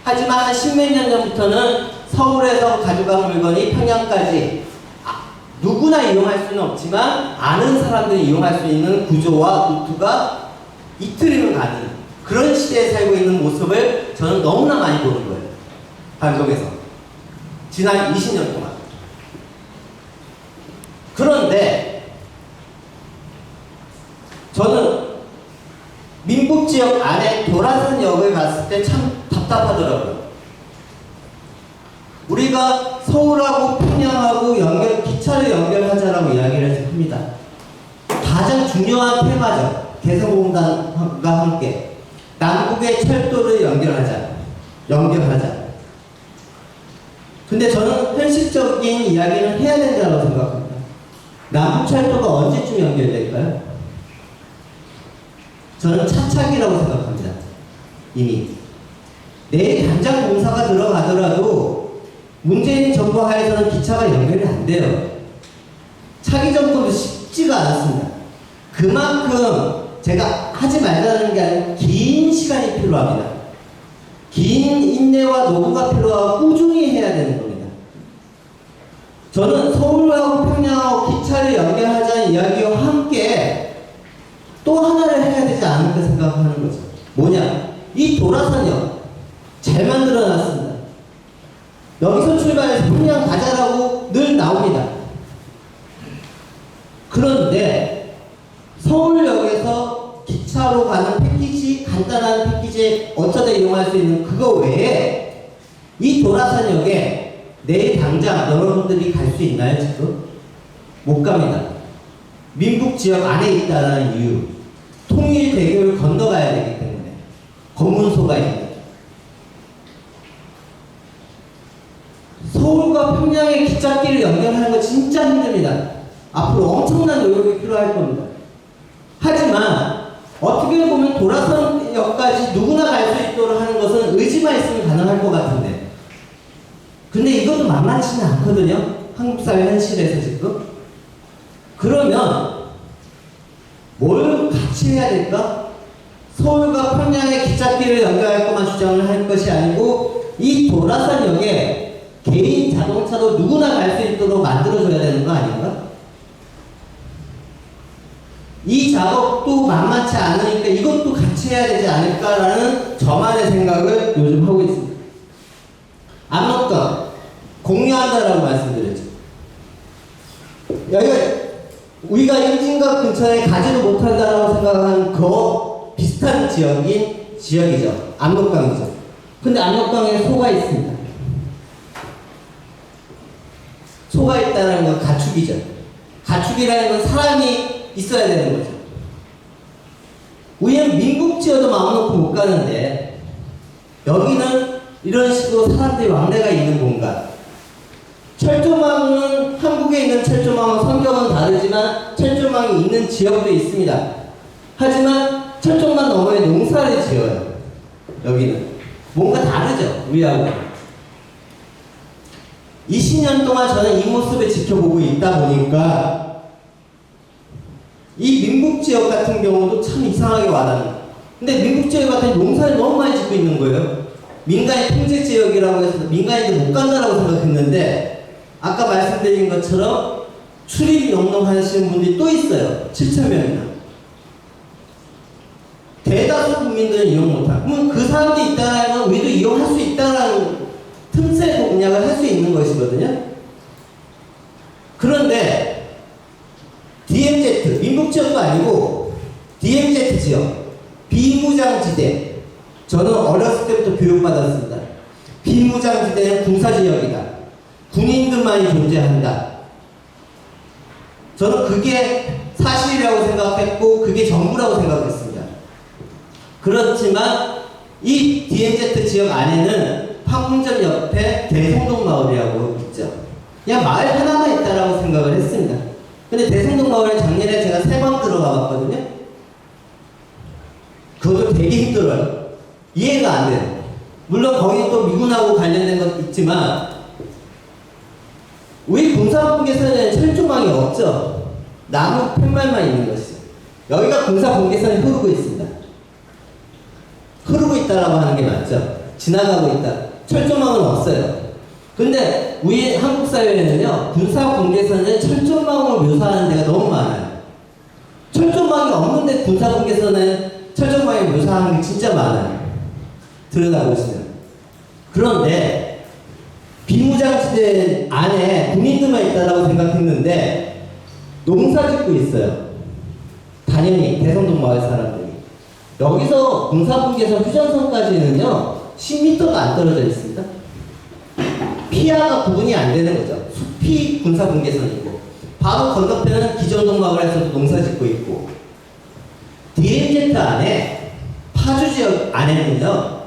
하지만 한 10몇 년 전부터는 서울에서 가져간 물건이 평양까지 누구나 이용할 수는 없지만 아는 사람들이 이용할 수 있는 구조와 루트가 이틀이면 가는 그런 시대에 살고 있는 모습을 저는 너무나 많이 보는 거예요. 방송에서. 지난 20년 동안. 그런데 저는 민북지역 안에 도라산역을 갔을 때 참 답답하더라고요. 우리가 서울하고 평양하고 기차를 연결하자라고 이야기를 합니다. 가장 중요한 테마죠. 개성공단과 함께 남북의 철도를 연결하자. 근데 저는 현실적인 이야기는 해야 된다고 생각합니다. 남북철도가 언제쯤 연결될까요? 저는 차차기라고 생각합니다. 이미. 내일 당장 공사가 들어가더라도 문재인 정부 하에서는 기차가 연결이 안 돼요. 차기 정도도 쉽지가 않았습니다. 그만큼 제가 하지 말자는 게 아니라 긴 시간이 필요합니다. 긴 인내와 노고가 필요하고 꾸준히 해야 되는 겁니다. 저는 서울하고 평양하고 기차를 연결하자는 이야기와 함께 또 하나를 해야 되지 않을까 생각하는 거죠. 뭐냐? 이 도라산역 잘 만들어놨습니다. 여기서 출발해서 평양 가자라고 늘 나옵니다. 그런데 서울역에서 기차로 가는 패키지, 간단한 패키지에 어쩌다 이용할 수 있는 그거 외에 이 도라산역에 내일 당장 여러분들이 갈 수 있나요, 지금? 못 갑니다. 민북지역 안에 있다는 이유. 통일대교를 건너가야 되기 때문에. 검문소가 있습니다. 서울과 평양의 기찻길을 연결하는 거 진짜 힘듭니다. 앞으로 엄청난 노력이 필요할 겁니다. 하지만 어떻게 보면 도라산역까지 누구나 갈 수 있도록 하는 것은 의지만 있으면 가능할 것 같은데 근데 이것도 만만치는 않거든요. 한국 사회 현실에서 지금. 그러면 뭘 같이 해야 될까? 서울과 평양의 기찻길을 연결할 것만 주장을 할 것이 아니고 이 도라산역에 개인 자동차도 누구나 갈 수 있도록 만들어줘야 되는 거 아닌가? 이 작업도 만만치 않으니까 이것도 같이 해야 되지 않을까라는 저만의 생각을 요즘 하고 있습니다. 압록강 공유한다라고 말씀드렸죠. 여기가 우리가 임진각 근처에 가지도 못한다라고 생각하는 그 비슷한 지역이죠. 압록강이죠. 근데 압록강에 소가 있습니다. 소가 있다는 건 가축이죠. 가축이라는 건 사람이 있어야 되는 거죠. 우리는 민국지어도 마음 놓고 못 가는데 여기는 이런 식으로 사람들이 왕래가 있는 공간. 철조망은 한국에 있는 철조망은 성격은 다르지만 철조망이 있는 지역도 있습니다. 하지만 철조망 너머에 농사를 지어요. 여기는 뭔가 다르죠. 우리하고 20년 동안 저는 이 모습을 지켜보고 있다 보니까 이 민북지역 같은 경우도 참 이상하게 와닿는. 근데 민북지역 같은 농사를 너무 많이 짓고 있는 거예요. 민간의 통제지역이라고 해서 민간인들 못 간다라고 생각했는데 아까 말씀드린 것처럼 출입 영농하시는 분들이 또 있어요. 7,000명이나. 대다수 국민들은 이용 못하고 그럼 그 사람들이 있다는 공략을 할 수 있는 것이거든요. 그런데 DMZ, 민북지역도 아니고 DMZ 지역, 비무장지대. 저는 어렸을 때부터 교육받았습니다. 비무장지대는 군사지역이다. 군인들만이 존재한다. 저는 그게 사실이라고 생각했고 그게 전부라고 생각했습니다. 그렇지만 이 DMZ 지역 안에는 판문점 옆에 대성동 마을이라고 있죠. 그냥 마을 하나만 있다라고 생각을 했습니다. 근데 대성동 마을에 작년에 제가 3번 들어가 봤거든요. 그것도 되게 힘들어요. 이해가 안 돼요. 물론 거기 또 미군하고 관련된 것도 있지만 우리 군사분계선에는 철조망이 없죠. 나무 팻말만 있는 것이. 여기가 군사분계선이 흐르고 있습니다. 흐르고 있다라고 하는 게 맞죠. 지나가고 있다. 철조망은 없어요. 근데 우리 한국 사회에는요, 군사분계선은 철조망을 묘사하는 데가 너무 많아요. 철조망이 없는데 군사분계선은 철조망을 묘사하는 게 진짜 많아요. 들여다보시면. 그런데 비무장지대 안에 군인들만 있다라고 생각했는데 농사 짓고 있어요. 당연히 대성동 마을 사람들이. 여기서 군사분계선 휴전선까지는요 10m도 안 떨어져 있습니다. 피하가 구분이 안 되는 거죠. 숲이 군사분계선이고 바로 건너편은 기존동 마을에서도 농사 짓고 있고 DMZ 안에 파주 지역 안에는요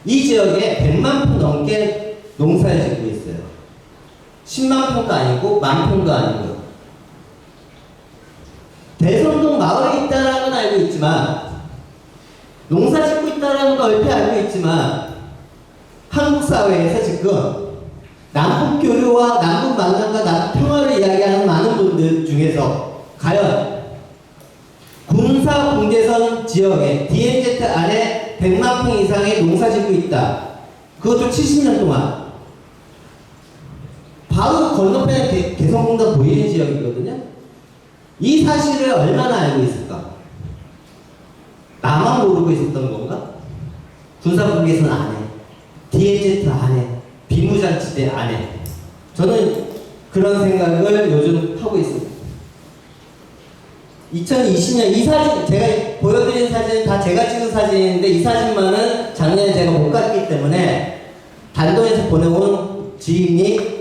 이 지역에 100만 평 넘게 농사를 짓고 있어요. 10만 평도 아니고 1만 평도 아니고. 대성동 마을에 있다는 건 알고 있지만 농사 짓고 있다는 건 얼핏 알고 있지만 한국 사회에서 지금 남북 교류와 남북 만남과 남북 평화를 이야기하는 많은 분들 중에서 과연 군사 분계선 지역에 DMZ 안에 100만 평 이상의 농사 짓고 있다. 그것도 70년 동안. 바로 건너편에 개성공단 보이는 지역이거든요. 이 사실을 얼마나 알고 있을까? 나만 모르고 있었던 건가? 군사분계선 안에, DMZ 안에, 비무장지대 안에. 저는 그런 생각을 요즘 하고 있습니다. 2020년 이 사진, 제가 보여드린 사진은 다 제가 찍은 사진인데 이 사진만은 작년에 제가 못 갔기 때문에 단도에서 보내온 지인이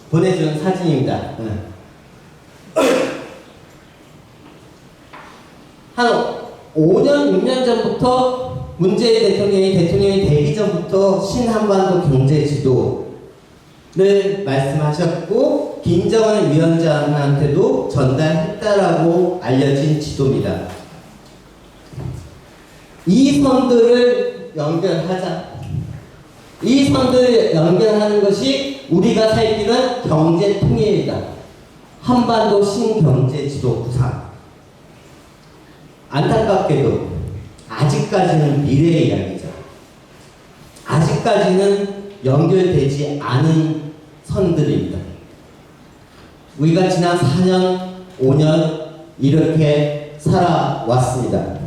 보내준 사진입니다. 한 5년, 6년 전부터 문재인 대통령이 되기 전부터 신한반도 경제지도를 말씀하셨고 김정은 위원장한테도 전달했다라고 알려진 지도입니다. 이 선들을 연결하자. 이 선들을 연결하는 것이 우리가 살 길은 경제 통일이다. 한반도 신경제지도 구상. 안타깝게도 아직까지는 미래의 이야기죠. 아직까지는 연결되지 않은 선들입니다. 우리가 지난 4년, 5년 이렇게 살아왔습니다.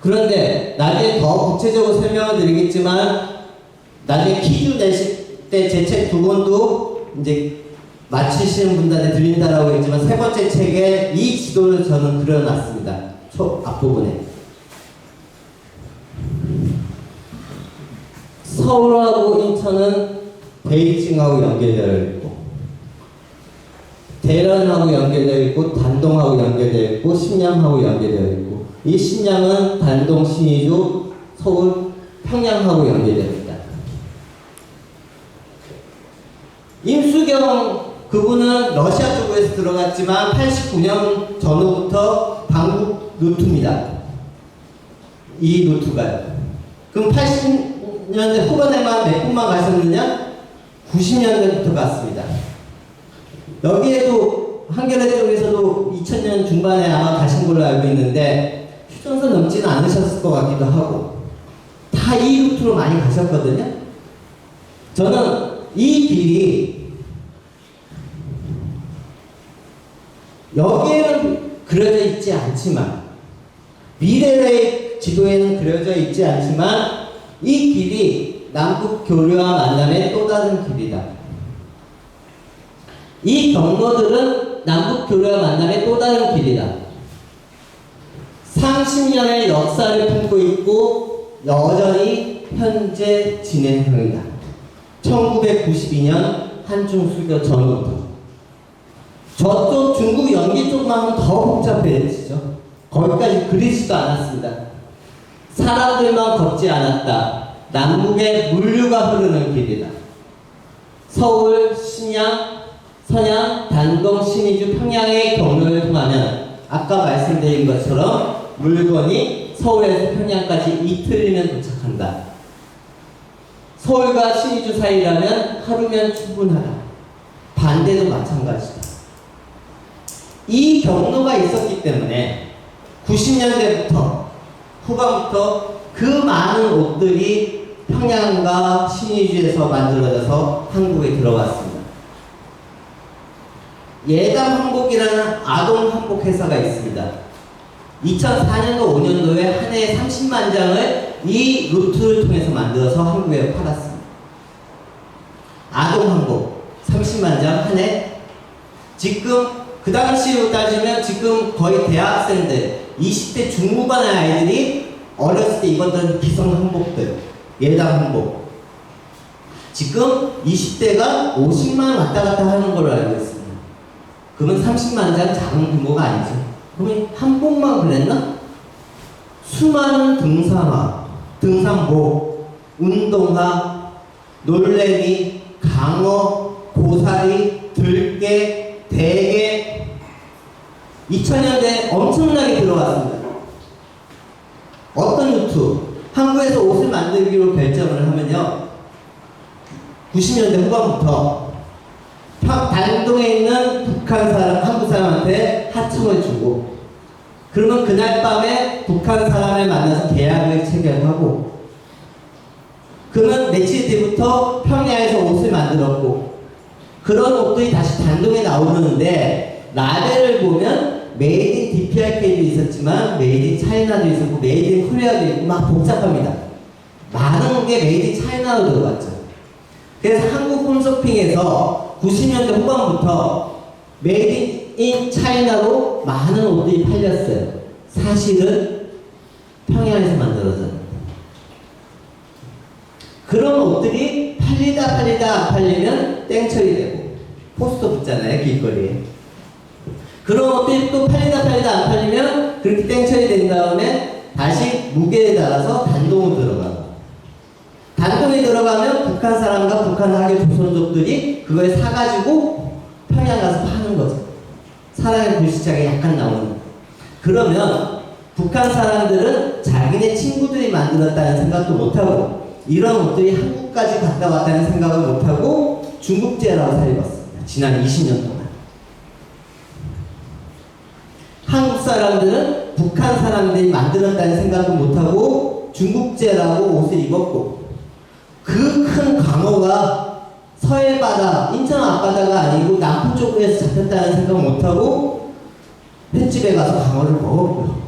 그런데 나중에 더 구체적으로 설명을 드리겠지만 나중에 퀴즈 내실 때 제 책 2권도 이제 마치시는 분들한테 드린다라고 했지만 3번째 책에 이 지도를 저는 그려놨습니다. 앞부분에. 서울하고 인천은 베이징하고 연결되어 있고 대련하고 연결되어 있고 단동하고 연결되어 있고 신양하고 연결되어 있고 이 신양은 단동, 신의주, 서울, 평양하고 연결됩니다. 임수경 그분은 러시아 쪽에서 들어갔지만 89년 전후부터 방북 루트입니다. 이 루트가요. 그럼 80년대 후반에만 몇 분만 가셨느냐? 90년대부터 갔습니다. 여기에도 한겨레 쪽에서도 2000년 중반에 아마 가신 걸로 알고 있는데 휴전선 넘지는 않으셨을 것 같기도 하고 다 이 루트로 많이 가셨거든요. 저는 이 길이 여기에는 그려져 있지 않지만 미래의 지도에는 그려져 있지 않지만 이 길이 남북 교류와 만남의 또 다른 길이다. 이 경로들은 남북 교류와 만남의 또 다른 길이다. 30년의 역사를 품고 있고 여전히 현재 진행 중이다. 1992년 한중 수교 전후부터. 저쪽 중국 연기 쪽만은 더 복잡해지죠. 거기까지 그리지도 않았습니다. 사람들만 걷지 않았다. 남북의 물류가 흐르는 길이다. 서울, 신양, 선양, 단동, 신의주, 평양의 경로를 통하면 아까 말씀드린 것처럼 물건이 서울에서 평양까지 이틀이면 도착한다. 서울과 신의주 사이라면 하루면 충분하다. 반대도 마찬가지다. 이 경로가 있었기 때문에 90년대부터 후반부터 그 많은 옷들이 평양과 신의주에서 만들어져서 한국에 들어왔습니다. 예담 한복이라는 아동 한복 회사가 있습니다. 2004년도 5년도에 한 해에 30만 장을 이 루트를 통해서 만들어서 한국에 팔았습니다. 아동 한복 30만 장 한 해. 지금 그 당시로 따지면 지금 거의 대학생들 20대 중후반의 아이들이 어렸을 때 입었던 기성 한복들, 예담 한복. 지금 20대가 50만 원 왔다 갔다 하는 걸로 알고 있습니다. 그러면 30만 장 작은 규모가 아니죠. 그러면 한복만 그랬나? 수많은 등산화, 등산복, 운동화, 놀래미, 강어, 고사리, 들깨, 대게 2000년대에 엄청나게 들어왔습니다. 어떤 루트? 한국에서 옷을 만들기로 결정을 하면요. 90년대 후반부터 단동에 있는 북한 사람, 한국 사람한테 하청을 주고 그러면 그날 밤에 북한 사람을 만나서 계약을 체결하고 그러면 며칠 뒤부터 평양에서 옷을 만들었고 그런 옷들이 다시 단동에 나오는데 라벨을 보면 메이드 인 DPRK도 있었지만 메이드 인 차이나도 있었고 메이드 인 코리아도 있고 막 복잡합니다. 많은 게 메이드 인 차이나로 들어갔죠. 그래서 한국 홈쇼핑에서 90년대 후반부터 메이드 인 차이나로 많은 옷들이 팔렸어요. 사실은 평양에서 만들어졌는데 그런 옷들이 팔리다 안 팔리면 땡처리 되고 포스터 붙잖아요, 길거리에. 그런 옷들이 또 팔리다 안 팔리면 그렇게 땡처리 된 다음에 다시 무게에 따라서 단동으로 들어가고 단동에 들어가면 북한 사람과 북한 하계 조선족들이 그걸 사가지고 평양 가서 파는 거죠. 사람의 불시착이 약간 나오는. 그러면 북한 사람들은 자기네 친구들이 만들었다는 생각도 못하고 이런 옷들이 한국까지 갔다 왔다는 생각을 못하고 중국제라고 살입었습니다. 지난 20년 동안. 한국 사람들은 북한 사람들이 만들었다는 생각도 못하고 중국제라고 옷을 입었고 그 큰 강어가 서해바다, 인천 앞바다가 아니고 남부 쪽에서 잡혔다는 생각 못하고 횟집에 가서 강어를 먹었고요.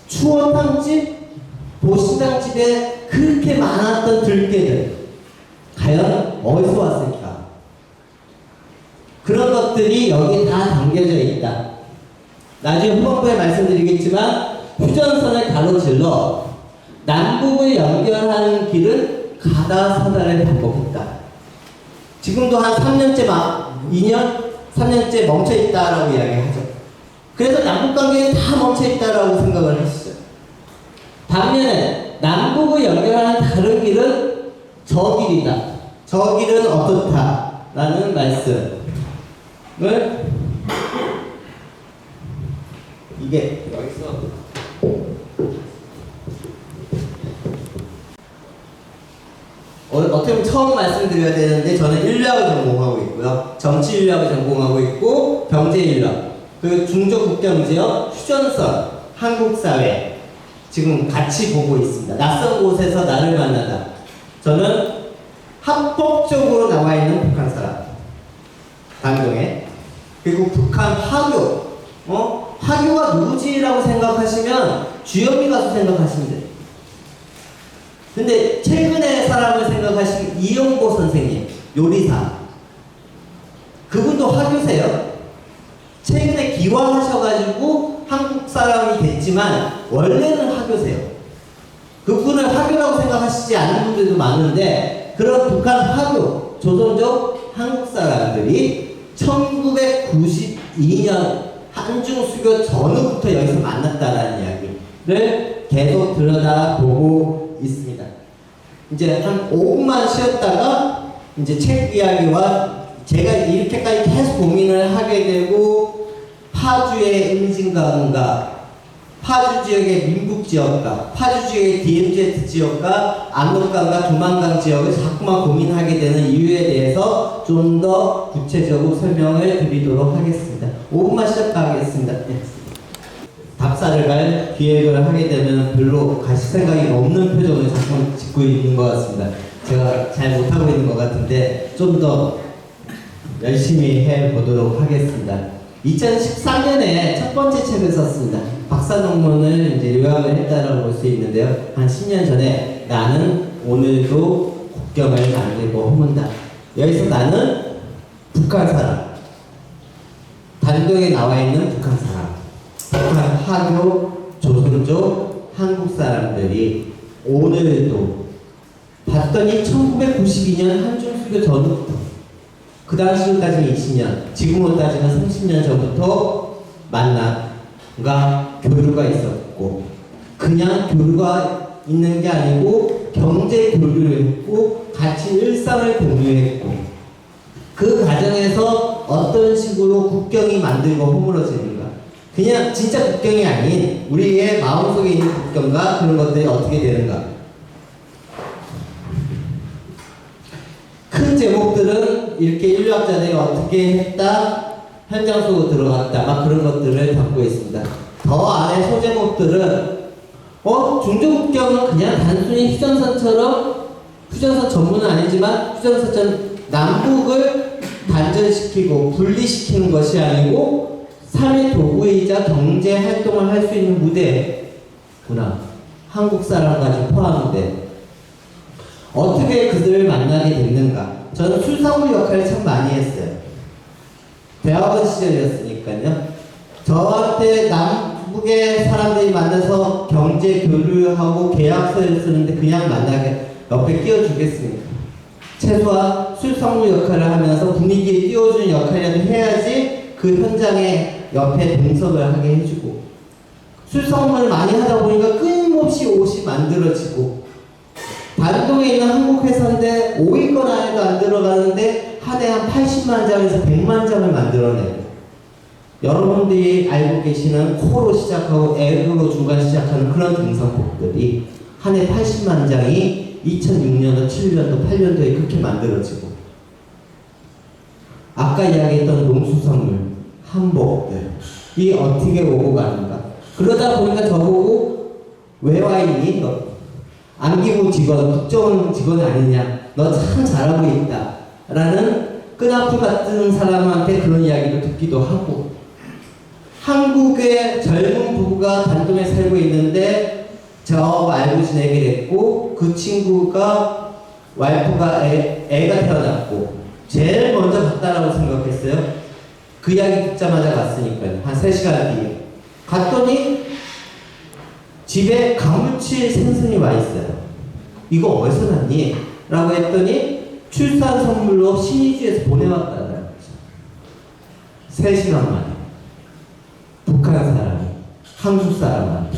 추어탕집, 보신탕집에 그렇게 많았던 들깨들 과연 어디서 왔을까? 그런 것들이 여기 다 담겨져 있다. 나중에 후반부에 말씀드리겠지만 휴전선을 가로질러 남북을 연결하는 길은 가다서다를 반복했다. 지금도 한 3년째 2년, 3년째 멈춰있다라고 이야기하죠. 그래서 남북관계는 다 멈춰있다라고 생각을 하시죠. 반면에 남북을 연결하는 다른 길은 저 길이다. 저 길은 어떻다라는 말씀을 이게 여기서 어떻게 보면 처음 말씀드려야 되는데 저는 인류학을 전공하고 있고요. 정치 인류학을 전공하고 있고 경제 인류학 그리고 중조국경지역 휴전선 한국사회 지금 같이 보고 있습니다. 낯선 곳에서 나를 만나다. 저는 합법적으로 나와 있는 북한 사람 단동에 그리고 북한 화교 화교가 누구지라고 생각하시면 주현미 가수 생각하시면 돼요. 근데 최근의 사람을 생각하시면 이용보 선생님, 요리사. 그분도 화교세요. 최근에 기화하셔가지고 한국 사람이 됐지만 원래는 화교세요. 그분을 화교라고 생각하시지 않는 분들도 많은데 그런 북한 화교, 조선족 한국 사람들이 1992년 한중수교 전후부터 여기서 만났다라는 이야기를 계속 들여다보고 있습니다. 이제 한 5분만 쉬었다가 이제 책 이야기와 제가 이렇게까지 계속 고민을 하게 되고 파주의 임진강과 파주 지역의 민북지역과 파주 지역의 DMZ 지역과 압록강과 두만강 지역을 자꾸만 고민하게 되는 이유에 대해서 좀 더 구체적으로 설명을 드리도록 하겠습니다. 5분만 시작하겠습니다. 네. 답사를 갈 기획을 하게 되면 별로 가실 생각이 없는 표정을 자꾸 짓고 있는 것 같습니다. 제가 잘 못하고 있는 것 같은데 좀 더 열심히 해보도록 하겠습니다. 2013년에 첫 번째 책을 썼습니다. 박사 논문을 이제 요약을 했다라고 볼 수 있는데요. 한 10년 전에 나는 오늘도 국경을 만들고 허문다. 여기서 나는 북한 사람, 단도에 나와 있는 북한 사람, 북한 화교, 조선족, 한국 사람들이 오늘도 봤더니 1992년 한중수교 전후부터 그 당시로 따지면 20년, 지금으로 따지면 30년 전부터 만남과 교류가 있었고 그냥 교류가 있는 게 아니고 경제 교류를 했고 같이 일상을 공유했고 그 과정에서 어떤 식으로 국경이 만들고 허물어지는가 그냥 진짜 국경이 아닌 우리의 마음속에 있는 국경과 그런 것들이 어떻게 되는가 큰 제목들은 이렇게 인류학자들이 어떻게 했다 현장 속으로 들어갔다 막 그런 것들을 담고 있습니다. 더 안에 소제목들은 중조국경은 그냥 단순히 휴전선처럼 휴전선 전문은 아니지만 휴전선처럼 남북을 단절시키고 분리시키는 것이 아니고 삶의 도구이자 경제 활동을 할 수 있는 무대구나. 한국 사람까지 포함돼 어떻게 그들을 만나게 됐는가? 저는 술사부 역할을 참 많이 했어요. 대학원 시절이었으니까요. 저한테 남북의 사람들이 만나서 경제 교류하고 계약서를 쓰는데 그냥 만나게 옆에 끼워주겠습니까? 최소한 술상무 역할을 하면서 분위기에 띄워주는 역할이라도 해야지 그 현장에 옆에 동석을 하게 해주고 술상무를 많이 하다 보니까 끊임없이 옷이 만들어지고 반동에 있는 한국 회사인데 5위권 안에도 안 들어가는데 한 해 한 80만 장에서 100만 장을 만들어내고 여러분들이 알고 계시는 코로 시작하고 에그로 중간 시작하는 그런 등산복들이 한 해 80만 장이 2006년도, 7년도, 8년도에 그렇게 만들어지고 아까 이야기했던 농수산물, 한복들이 어떻게 오고 가는가 그러다 보니까 저보고 왜 와 있니? 너 안기부 직원, 국정원 직원 아니냐 너 참 잘하고 있다 라는 끈아풀 같은 사람한테 그런 이야기를 듣기도 하고 한국의 젊은 부부가 단동에 살고 있는데 저 알고 지내게 됐고 그 친구가 와이프가 애가 태어났고 제일 먼저 갔다라고 생각했어요. 그 이야기 듣자마자 갔으니까요. 한 3시간 뒤에 갔더니 집에 가물치 생선이 와 있어요. 이거 어디서 났니? 라고 했더니 출산 선물로 신의주에서 보내왔다는 거죠. 3시간 만에 북한 사람이 한국 사람한테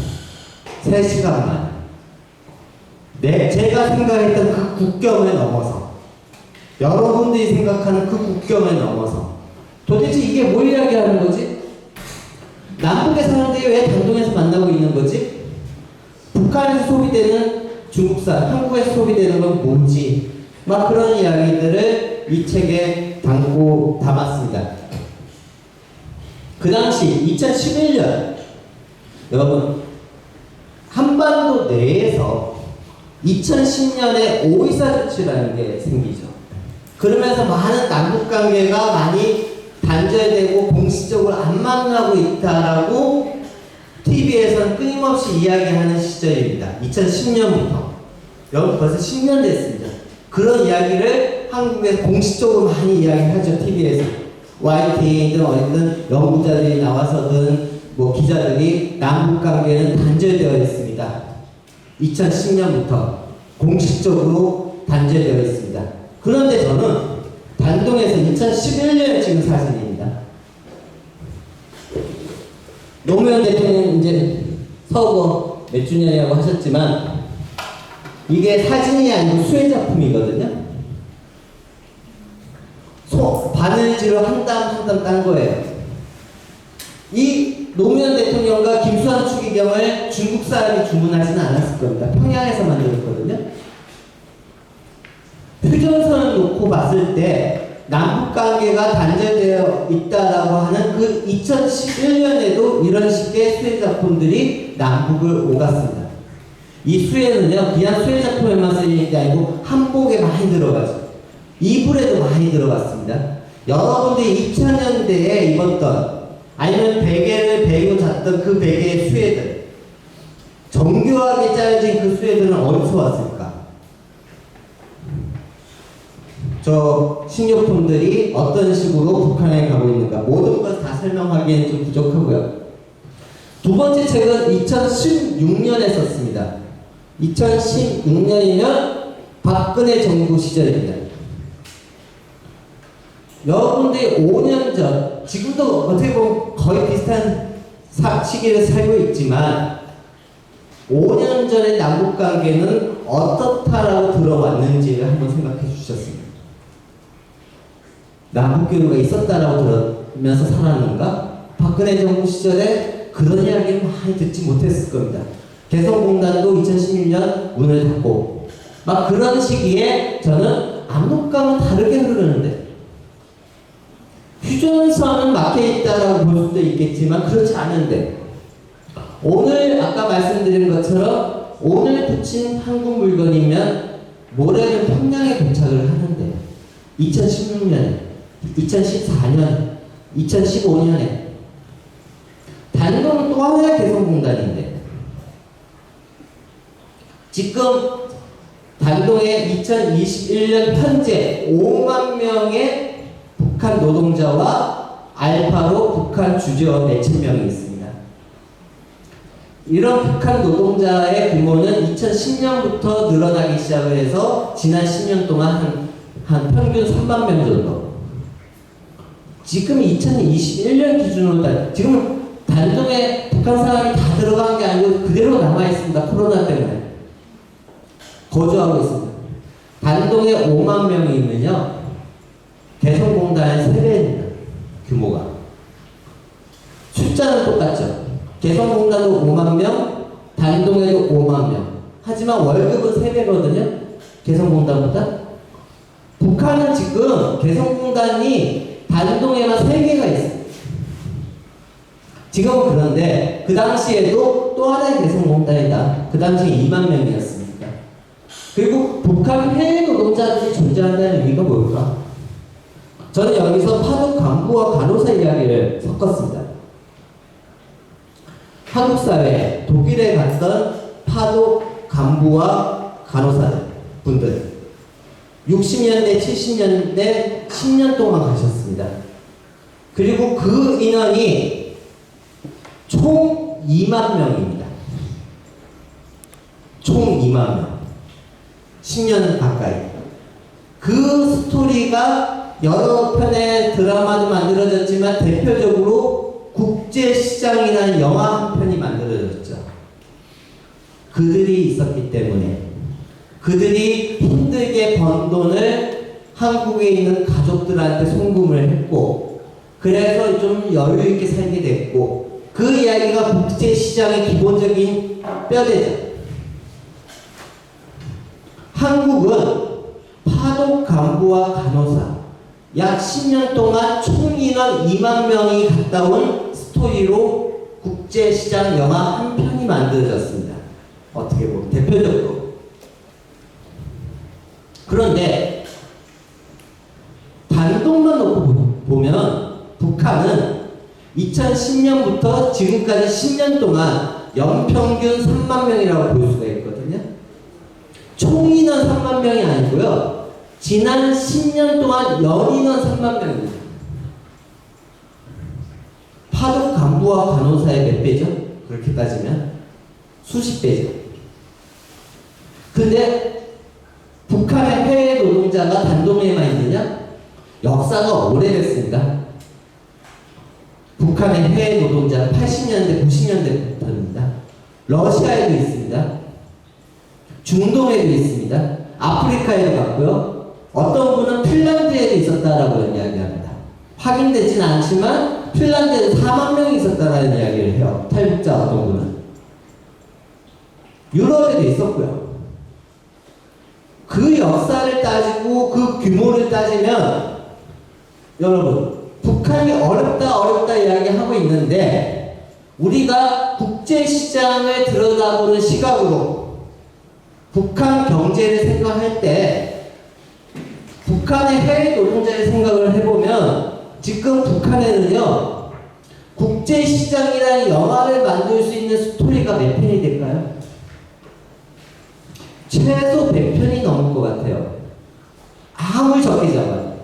3시간 만에 제가 생각했던 그 국경을 넘어서 여러분들이 생각하는 그 국경을 넘어서 도대체 이게 뭘 이야기하는 거지? 남북의 사람들이 왜 단동에서 만나고 있는 거지? 북한에서 소비되는 중국산, 한국에서 소비되는 건 뭔지 막 그런 이야기들을 이 책에 담았습니다. 그 당시 2011년 여러분 한반도 내에서 2010년에 오이사 조치라는 게 생기죠. 그러면서 많은 남북관계가 많이 단절되고 공식적으로 안 만나고 있다라고 TV에서는 끊임없이 이야기하는 시절입니다. 2010년부터. 벌써 10년 됐습니다. 그런 이야기를 한국에서 공식적으로 많이 이야기하죠. TV에서. YTN이든 어디든 연구자들이 나와서든 뭐 기자들이 남북 관계는 단절되어 있습니다. 2010년부터 공식적으로 단절되어 있습니다. 그런데 저는 단동에서 2011년 찍은 사진입니다. 노무현 대통령 이제 서거 몇 주년이라고 하셨지만 이게 사진이 아니고 수혜 작품이거든요. 바늘질을 한 땀 한 땀 딴 거예요. 이 노무현 대통령과 김수환 추기경을 중국 사람이 주문하지는 않았을 겁니다. 평양에서 만들었거든요. 휴전선을 놓고 봤을 때 남북 관계가 단절되어 있다라고 하는 그 2011년에도 이런 식의 수혜 작품들이 남북을 오갔습니다. 이 수혜는요, 그냥 수혜 작품에만 쓰이는 게 아니고 한복에 많이 들어가죠. 이불에도 많이 들어갔습니다. 여러분들이 2000년대에 입었던 아니면 베개를 베고 잤던 그 베개의 수혜들, 정교하게 짜여진 그 수혜들은 어디서 왔을까? 저 식료품들이 어떤 식으로 북한에 가고 있는가, 모든 것 다 설명하기에는 좀 부족하고요. 두 번째 책은 2016년에 썼습니다. 2016년이면 박근혜 정부 시절입니다. 여러분들이 5년 전, 지금도 어떻게 보면 거의 비슷한 시기를 살고 있지만 5년 전의 남북관계는 어떻다라고 들어왔는지를 한번 생각해 주셨습니다. 남북교류가 있었다라고 들으면서 살았는가? 박근혜 정부 시절에 그런 이야기를 많이 듣지 못했을 겁니다. 개성공단도 2016년 문을 닫고 막 그런 시기에 저는 압록강은 다르게 흐르는데 휴전선은 막혀있다라고 볼 수도 있겠지만 그렇지 않은데 오늘 아까 말씀드린 것처럼 오늘 붙인 한국 물건이면 모레는 평양에 도착을 하는데 2016년에 2014년 2015년에 단동은 또 하나의 개성공단인데 지금 단동에 2021년 현재 5만 명의 북한 노동자와 알파로 북한 주재원 4,000명이 있습니다. 이런 북한 노동자의 규모는 2010년부터 늘어나기 시작을 해서 지난 10년 동안 한 평균 3만 명 정도. 지금 2021년 기준으로 지금 단동에 북한 사람이 다 들어간 게 아니고 그대로 남아 있습니다. 코로나 때문에 거주하고 있습니다. 단동에 5만 명이 있면요. 개성공단의 3배입니다. 규모가. 숫자는 똑같죠. 개성공단도 5만 명, 단동에도 5만 명. 하지만 월급은 3배거든요. 개성공단보다. 북한은 지금 개성공단이 단동에만 3개가 있어요. 지금은 그런데 그 당시에도 또 하나의 개성공단이다. 그 당시에 2만 명이었습니다. 그리고 북한 해외 노동자들이 존재한다는 의미가 뭘까? 저는 여기서 파독 간부와 간호사 이야기를 섞었습니다. 한국 사회에 독일에 갔던 파독 간부와 간호사 분들 60년대, 70년대 10년 동안 가셨습니다. 그리고 그 인원이 총 2만 명입니다. 총 2만 명. 10년 가까이. 그 스토리가 여러 편의 드라마도 만들어졌지만 대표적으로 국제시장이라는 영화 한 편이 만들어졌죠. 그들이 있었기 때문에 그들이 힘들게 번 돈을 한국에 있는 가족들한테 송금을 했고 그래서 좀 여유있게 살게 됐고 그 이야기가 국제시장의 기본적인 뼈대죠. 한국은 파독 간부와 간호사 약 10년 동안 총 인원 2만 명이 갔다 온 스토리로 국제시장 영화 한 편이 만들어졌습니다. 어떻게 보면 대표적으로. 그런데 단동만 놓고 보면 북한은 2010년부터 지금까지 10년 동안 연평균 3만 명이라고 볼 수가 있거든요. 총 3만 명이 아니고요. 지난 10년 동안 연인원 3만 명입니다. 파독 간부와 간호사의 몇 배죠? 그렇게 따지면 수십 배죠. 근데 북한의 해외 노동자가 단동에만 있느냐? 역사가 오래됐습니다. 북한의 해외 노동자 80년대, 90년대부터입니다. 러시아에도 있습니다. 중동에도 있습니다. 아프리카에도 갔고요. 어떤 분은 핀란드에도 있었다라고 이야기합니다. 확인되지는 않지만 핀란드에 4만 명이 있었다라는 이야기를 해요. 탈북자 어떤 분은. 유럽에도 있었고요. 그 역사를 따지고 그 규모를 따지면 여러분 북한이 어렵다 이야기하고 있는데 우리가 국제시장을 들여다보는 시각으로 북한 경제를 생각할 때 북한의 해외 노동자의 생각을 해보면 지금 북한에는요 국제시장이라는 영화를 만들 수 있는 스토리가 몇 편이 될까요? 최소 100편이 넘을 것 같아요. 아무리 적게 잡아요.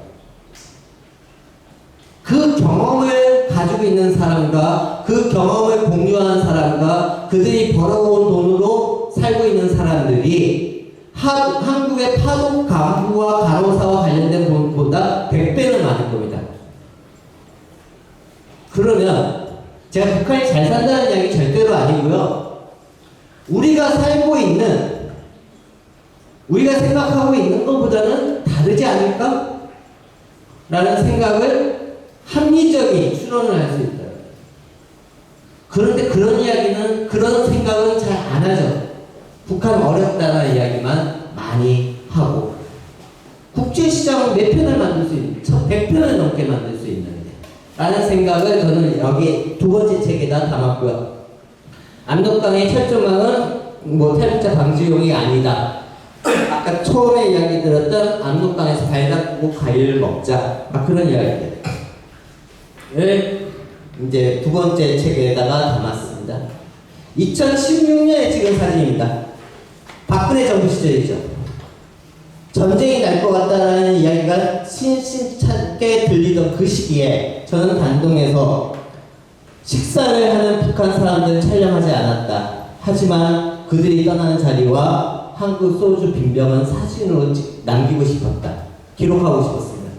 그 경험을 가지고 있는 사람과 그 경험을 공유한 사람과 그들이 벌어온 돈으로 살고 있는 사람들이 한국의 파독 간부와 간호사와 관련된 돈보다 100배는 많을 겁니다. 그러면 제가 북한이 잘 산다는 이야기 절대로 아니고요. 우리가 살고 있는 우리가 생각하고 있는 것보다는 다르지 않을까? 라는 생각을 합리적인 추론을 할 수 있다. 그런데 그런 이야기는, 그런 생각은 잘 안 하죠. 북한 어렵다는 이야기만 많이 하고. 국제시장은 몇 편을 만들 수 있는데, 100편을 넘게 만들 수 있는데. 라는 생각을 저는 여기 두 번째 책에다 담았고요. 압록강의 철조망은 탈북자 방지용이 아니다. 아까 처음에 이야기 들었던 압록강에서 발 닦고 과일을 먹자 그런 이야기들 이제 두 번째 책에다가 담았습니다. 2016년에 찍은 사진입니다. 박근혜 정부 시절이죠. 전쟁이 날 것 같다라는 이야기가 신신찮게 들리던 그 시기에 저는 단동에서 식사를 하는 북한 사람들을 촬영하지 않았다. 하지만 그들이 떠나는 자리와 한국 소주 빈병은 사진으로 남기고 싶었다. 기록하고 싶었습니다.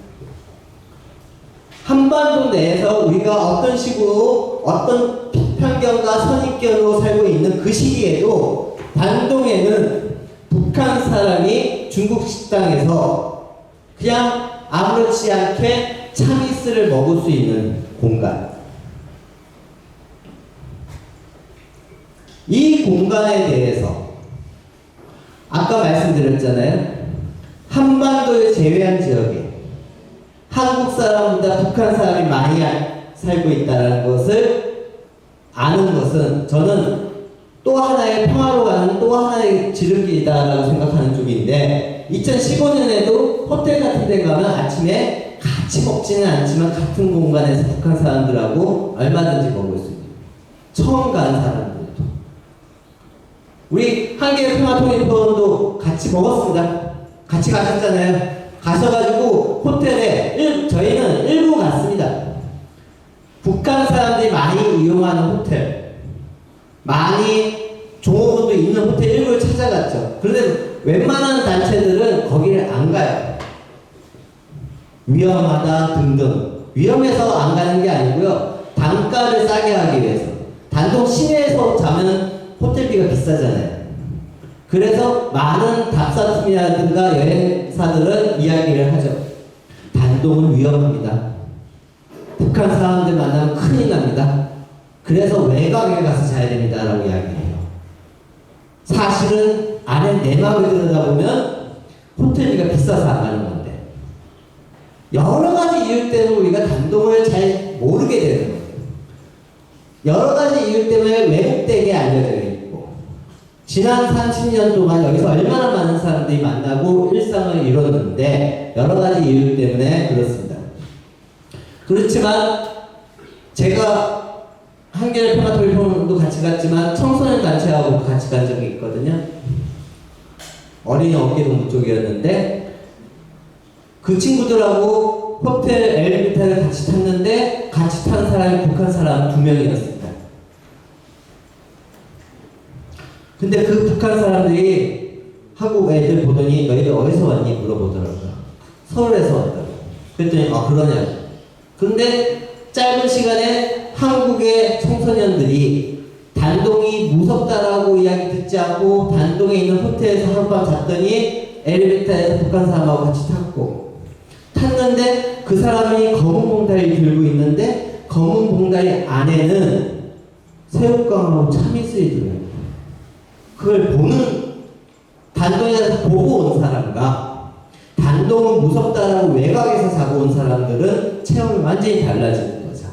한반도 내에서 우리가 어떤 식으로 어떤 편견과 선입견으로 살고 있는 그 시기에도 단동에는 북한 사람이 중국 식당에서 그냥 아무렇지 않게 차미스를 먹을 수 있는 공간. 이 공간에 대해서 아까 말씀드렸잖아요. 한반도를 제외한 지역에 한국 사람보다 북한 사람이 많이 살고 있다는 것을 아는 것은 저는 또 하나의 평화로 가는 또 하나의 지름길이다라고 생각하는 쪽인데 2015년에도 호텔 같은 데 가면 아침에 같이 먹지는 않지만 같은 공간에서 북한 사람들하고 얼마든지 먹을 수 있는 처음 간 사람들도 우리 한국의 평화통일포럼도 같이 먹었습니다. 같이 가셨잖아요. 가셔가지고 호텔에 저희는 일부 갔습니다. 북한 사람들이 많이 이용하는 호텔, 많이 종업원도 있는 호텔 일부를 찾아갔죠. 그런데 웬만한 단체들은 거기를 안 가요. 위험하다 등등. 위험해서 안 가는 게 아니고요. 단가를 싸게 하기 위해서. 단동 시내에서 자면 호텔비가 비싸잖아요. 그래서 많은 답사팀이라든가 여행사들은 이야기를 하죠. 단동은 위험합니다. 북한 사람들 만나면 큰일 납니다. 그래서 외곽에 가서 자야 됩니다. 라고 이야기해요. 사실은 안에 내막을 들여다보면 호텔비가 비싸서 안 가는 건데 여러 가지 이유 때문에 우리가 단동을 잘 모르게 되는 거예요. 여러 가지 이유 때문에 왜곡되게 알려져 있고 지난 30년 동안 여기서 얼마나 많은 사람들이 만나고 일상을 이뤘는데 여러 가지 이유 때문에 그렇습니다. 그렇지만 제가 한겨레 평화통일포럼도 같이 갔지만 청소년 단체하고 같이 간 적이 있거든요. 어린이 어깨동무 쪽이었는데 그 친구들하고 호텔 엘리베이터를 같이 탔는데 같이 탄 사람이 북한 사람 2명이었습니다. 근데 그 북한 사람들이 한국 애들 보더니 너희들 어디서 왔니? 물어보더라고요. 서울에서 왔다고. 그랬더니 그러냐고. 근데 짧은 시간에 한국의 청소년들이 단동이 무섭다라고 이야기 듣지 않고 단동에 있는 호텔에서 하룻밤 잤더니 엘리베이터에서 북한 사람하고 같이 탔는데 그 사람이 검은 봉다리 들고 있는데 검은 봉다리 안에는 새우깡하고 참이슬이 들어요. 그걸 보는 단동에서 보고 온 사람과 단동은 무섭다라고 외곽에서 자고 온 사람들은 체험이 완전히 달라지는 거죠.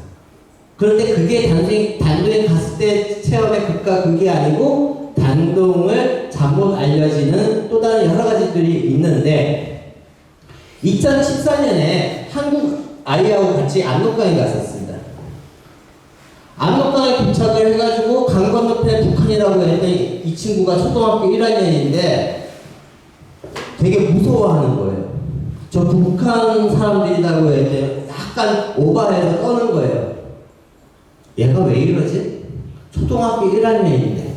그런데 그게 단동에 갔을 때 체험의 극과 극이 아니고 단동을 잘못 알려지는 또 다른 여러 가지들이 있는데 2014년에 한국 아이하고 같이 압록강에 갔었습니다. 압록강에 도착을 해가지고 강 건너편에 북한이라고 했더니 이 친구가 초등학교 1학년인데 되게 무서워하는 거예요. 저 북한 사람들이라고 했더니 약간 오버해서 떠는 거예요. 얘가 왜 이러지? 초등학교 1학년인데.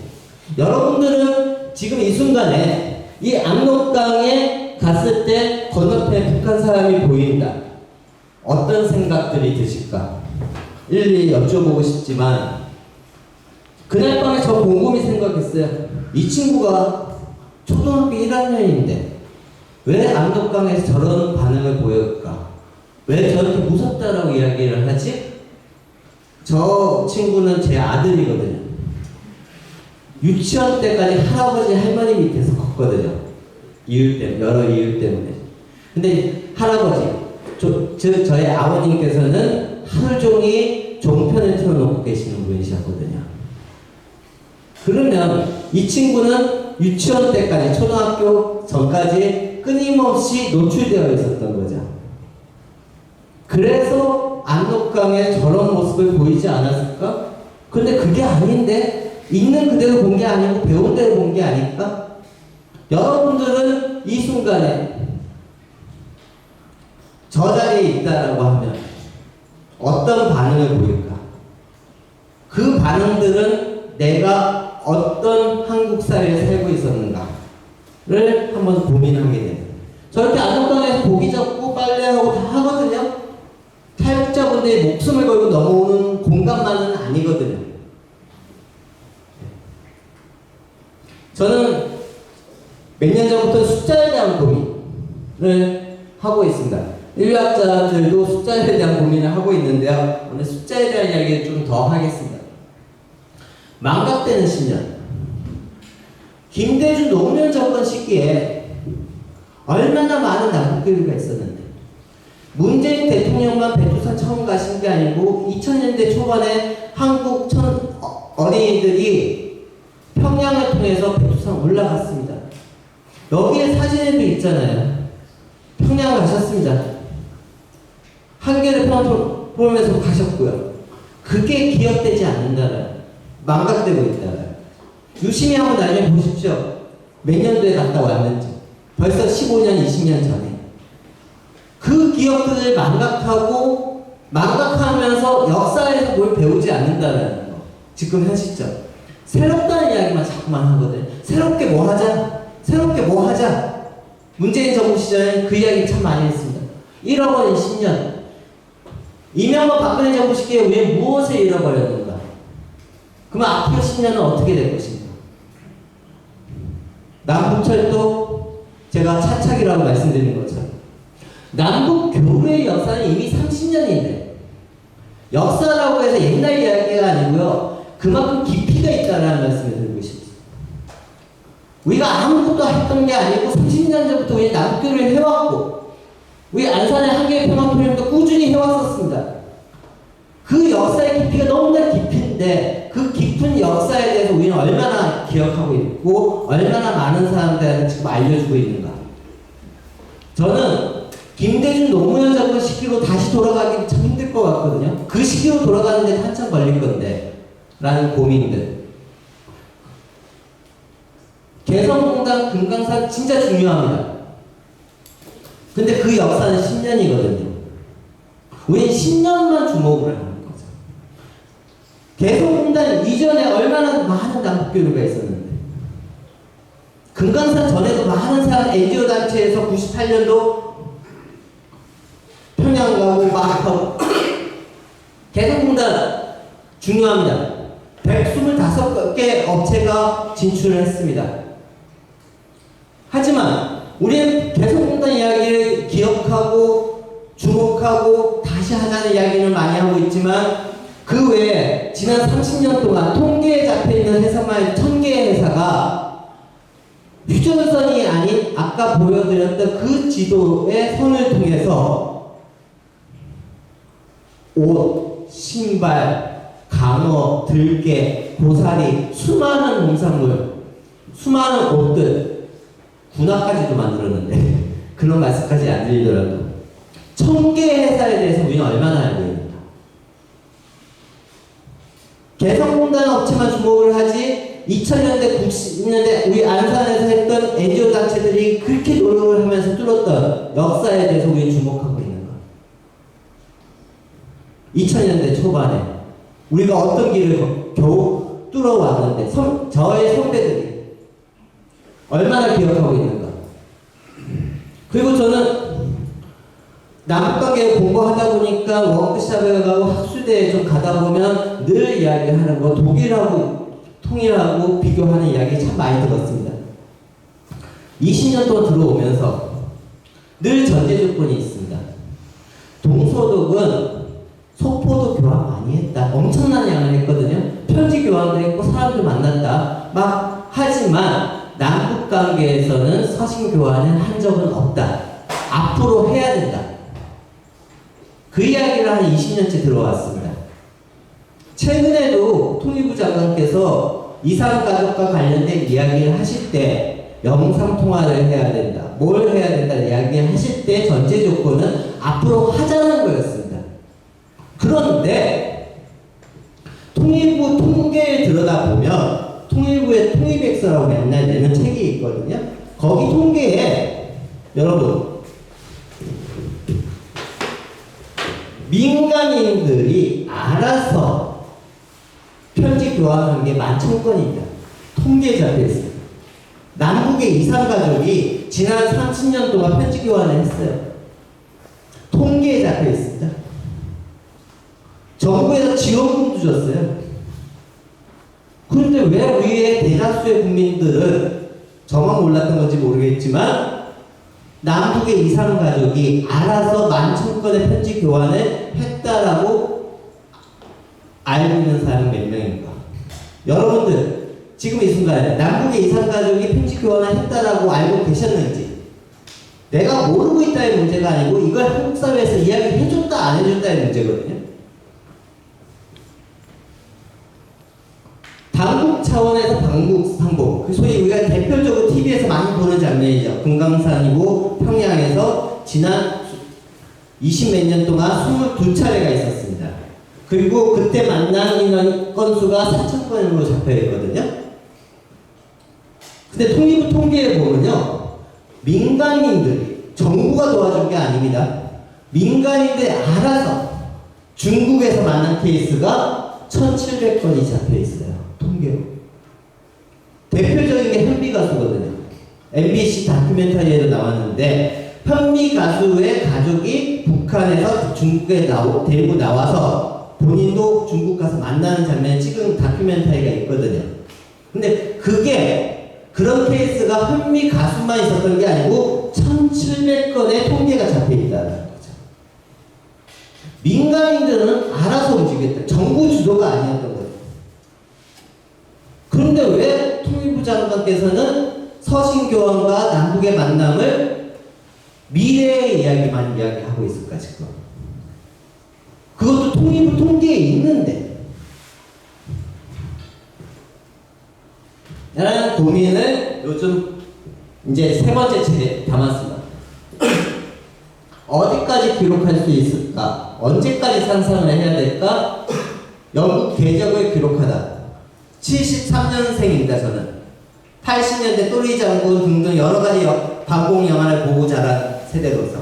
여러분들은 지금 이 순간에 이 압록강에 갔을 때 건너편에 북한 사람이 보인다. 어떤 생각들이 드실까? 일일이 여쭤보고 싶지만 그날 밤에 저 곰곰이 생각했어요. 이 친구가 초등학교 1학년인데 왜 압록강에서 저런 반응을 보였을까? 왜 저렇게 무섭다라고 이야기를 하지? 저 친구는 제 아들이거든요. 유치원 때까지 할아버지 할머니 밑에서 컸거든요. 이유 때문에, 여러 이유 때문에. 근데 할아버지, 저의 아버님께서는 하루 종일 종편을 틀어놓고 계시는 분이셨거든요. 그러면 이 친구는 유치원 때까지, 초등학교 전까지 끊임없이 노출되어 있었던 거죠. 그래서 압록강에 저런 모습을 보이지 않았을까? 근데 그게 아닌데, 있는 그대로 본 게 아니고 배운 대로 본 게 아닐까? 여러분들은 이 순간에 저 자리에 있다라고 하면 어떤 반응을 보일까? 그 반응들은 내가 어떤 한국 사회에 살고 있었는가를 한번 고민하게 돼요. 저렇게 압록강에서 고기 잡고 빨래하고 다 하거든요. 탈북자분들이 목숨을 걸고 넘어오는 공간만은 아니거든요. 저는 몇 년 전부터 숫자에 대한 고민을 하고 있습니다. 인류학자들도 숫자에 대한 고민을 하고 있는데요. 오늘 숫자에 대한 이야기를 좀 더 하겠습니다. 망각되는 10년. 김대중 노무현 정권 시기에 얼마나 많은 남북교류가 있었는데 문재인 대통령만 백두산 처음 가신 게 아니고 2000년대 초반에 한국 어린이들이 평양을 통해서 백두산 올라갔습니다. 여기에 사진에도 있잖아요. 평양 가셨습니다. 한겨레 포럼에서 가셨고요. 그게 기억되지 않는다는, 망각되고 있다는. 유심히 한번 나중에 보십시오. 몇 년도에 갔다 왔는지. 벌써 15년, 20년 전에. 그 기억들을 망각하면서 역사에서 뭘 배우지 않는다는 거. 지금 현실적. 새롭다는 이야기만 자꾸만 하거든. 새롭게 뭐 하자? 새롭게 뭐 하자? 문재인 정부 시절에 그 이야기 참 많이 했습니다. 잃어버린 10년. 이명박 박근혜 정부 시기에 우리 무엇을 잃어버렸는가? 그러면 앞으로 10년은 어떻게 될 것인가? 남북철도 제가 차착이라고 말씀드린 것처럼 남북교류의 역사는 이미 30년인데 역사라고 해서 옛날 이야기가 아니고요. 그만큼 깊이가 있다는 말씀을 드리고 싶습니다. 우리가 아무것도 했던 게 아니고 30년 전부터 우리 남북교류를 해왔고 우리 안산의 한겨레 평화토론도 꾸준히 해왔었습니다. 그 역사의 깊이가 너무나 깊은데 그 깊은 역사에 대해서 우리는 얼마나 기억하고 있고 얼마나 많은 사람들한테 지금 알려주고 있는가. 저는 김대중 노무현 정권 시기로 다시 돌아가기 참 힘들 것 같거든요. 그 시기로 돌아가는데 한참 걸릴 건데 라는 고민들. 개성공단 금강산 진짜 중요합니다. 근데 그 역사는 10년이거든요. 우린 10년만 주목을 하는 거죠. 개성공단 이전에 얼마나 많은 남북교류가 있었는데, 금강산 전에도 많은 사람 NGO 단체에서 98년도 평양 가고 막 하고 개성공단 중요합니다. 125개 업체가 진출을 했습니다. 하지만 우리는 개성공단 이야기를 기억하고 주목하고 다시 하자는 이야기를 많이 하고 있지만 그 외에 지난 30년 동안 통계에 잡혀있는 회사만 해도 1000개의 회사가 휴전선이 아닌 아까 보여드렸던 그 지도의 선을 통해서 옷, 신발, 강어, 들깨, 고사리, 수많은 농산물, 수많은 옷들, 군화까지도 만들었는데 그런 말씀까지 안 드리더라도 1000개의 회사에 대해서 우리는 얼마나 알고 있는가. 개성공단 업체만 주목을 하지 2000년대, 90년대 우리 안산에서 했던 NGO 단체들이 그렇게 노력을 하면서 뚫었던 역사에 대해서 우리는 주목하고 있는 거예요. 2000년대 초반에 우리가 어떤 길을 겨우 뚫어왔는데 저의 선배들이 얼마나 기억하고 있는가. 그리고 저는 남북관계 공부하다 보니까 워크숍에 가고 학수대에 좀 가다 보면 늘 이야기하는 거 독일하고 통일하고 비교하는 이야기 참 많이 들었습니다. 20년 동안 들어오면서 늘 전제 조건이 있습니다. 동서독은 소포도 교환 많이 했다. 엄청난 양을 했거든요. 편지 교환도 했고 사람들 만났다. 막 하지만 남북 관계에서는 서신 교환을 한 적은 없다. 앞으로 해야 된다. 그 이야기를 한 20년째 들어왔습니다. 최근에도 통일부 장관께서 이산가족과 관련된 이야기를 하실 때 영상통화를 해야 된다. 뭘 해야 된다 이야기를 하실 때 전제 조건은 앞으로 하자는 거였습니다. 그런데 통일부 통계를 들여다보면 통일부의 통일백서라고 맨날 내는 책이 있거든요. 거기 통계에 여러분 민간인들이 알아서 편지 교환한 게 11,000건입니다. 통계에 잡혀있어요. 남북의 이산가족이 지난 30년 동안 편지 교환을 했어요. 통계에 잡혀있습니다. 정부에서 지원금도 줬어요. 그런데 왜 우리의 대다수의 국민들은 저만 몰랐던 건지 모르겠지만 남북의 이산가족이 알아서 11,000건의 편지 교환을 했다라고 알고 있는 사람은 몇 명인가? 여러분들 지금 이 순간에 남북의 이산가족이 편지 교환을 했다라고 알고 계셨는지, 내가 모르고 있다의 문제가 아니고 이걸 한국 사회에서 이야기를 해줬다 안 해줬다의 문제거든요. 당국 차원에서 방북, 소위 우리가 대표적으로 TV에서 많이 보는 장면이죠. 금강산이고 평양에서 지난 20몇 년 동안 22차례가 있었습니다. 그리고 그때 만난 인원 건수가 4,000건으로 잡혀있거든요. 근데 통일부 통계에 보면요, 민간인들이, 정부가 도와준 게 아닙니다. 민간인들이 알아서 중국에서 만난 케이스가 1,700건이 잡혀있어요. 통계로. 대표적인 게 현미 가수거든요. MBC 다큐멘터리에도 나왔는데 현미 가수의 가족이 북한에서 중국에 데리고 나와서 본인도 중국 가서 만나는 장면을 찍은 다큐멘터리가 있거든요. 근데 그런 케이스가 현미 가수만 있었던 게 아니고 1,700건의 통계가 잡혀있다는 거죠. 민간인들은 알아서 움직였다. 정부 주도가 아니었던 거죠. 그런데 왜 통일부 장관께서는 서신교환과 남북의 만남을 미래의 이야기만 이야기하고 있을까 지금? 그것도 통일부 통계에 있는데 라는 고민을 요즘 이제 3번째 책에 담았습니다. 어디까지 기록할 수 있을까? 언제까지 상상을 해야 될까? 영국 궤적을 기록하다. 73년생입니다, 저는. 80년대 또리 장군 등등 여러 가지 반공 영화를 보고 자란 세대로서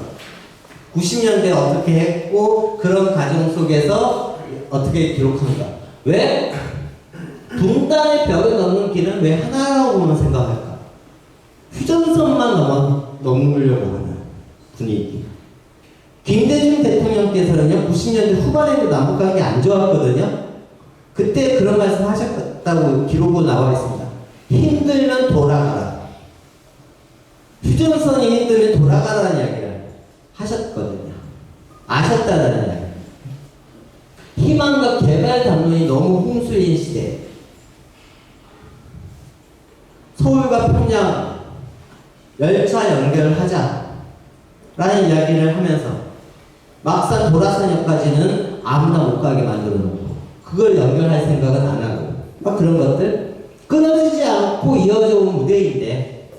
90년대 어떻게 했고 그런 과정 속에서 어떻게 기록한가? 왜 분단의 벽을 넘는 길은 왜 하나라고만 생각할까? 휴전선만 넘으려고 하는 분위기. 김대중 대통령께서는요 90년대 후반에도 남북관계 안 좋았거든요. 그때 그런 말씀 하셨다고 기록으로 나와 있습니다. 힘들면 돌아가라. 휴전선이 힘들면 돌아가라는 이야기를 하셨거든요. 아셨다는 이야기. 희망과 개발 담론이 너무 홍수인 시대. 서울과 평양 열차 연결하자 라는 이야기를 하면서 막상 도라산역까지는 아무나 못 가게 만들어 놓고 그걸 연결할 생각은 안 하고 막 그런 것들 끊어지지 않고 이어져 온 무대인데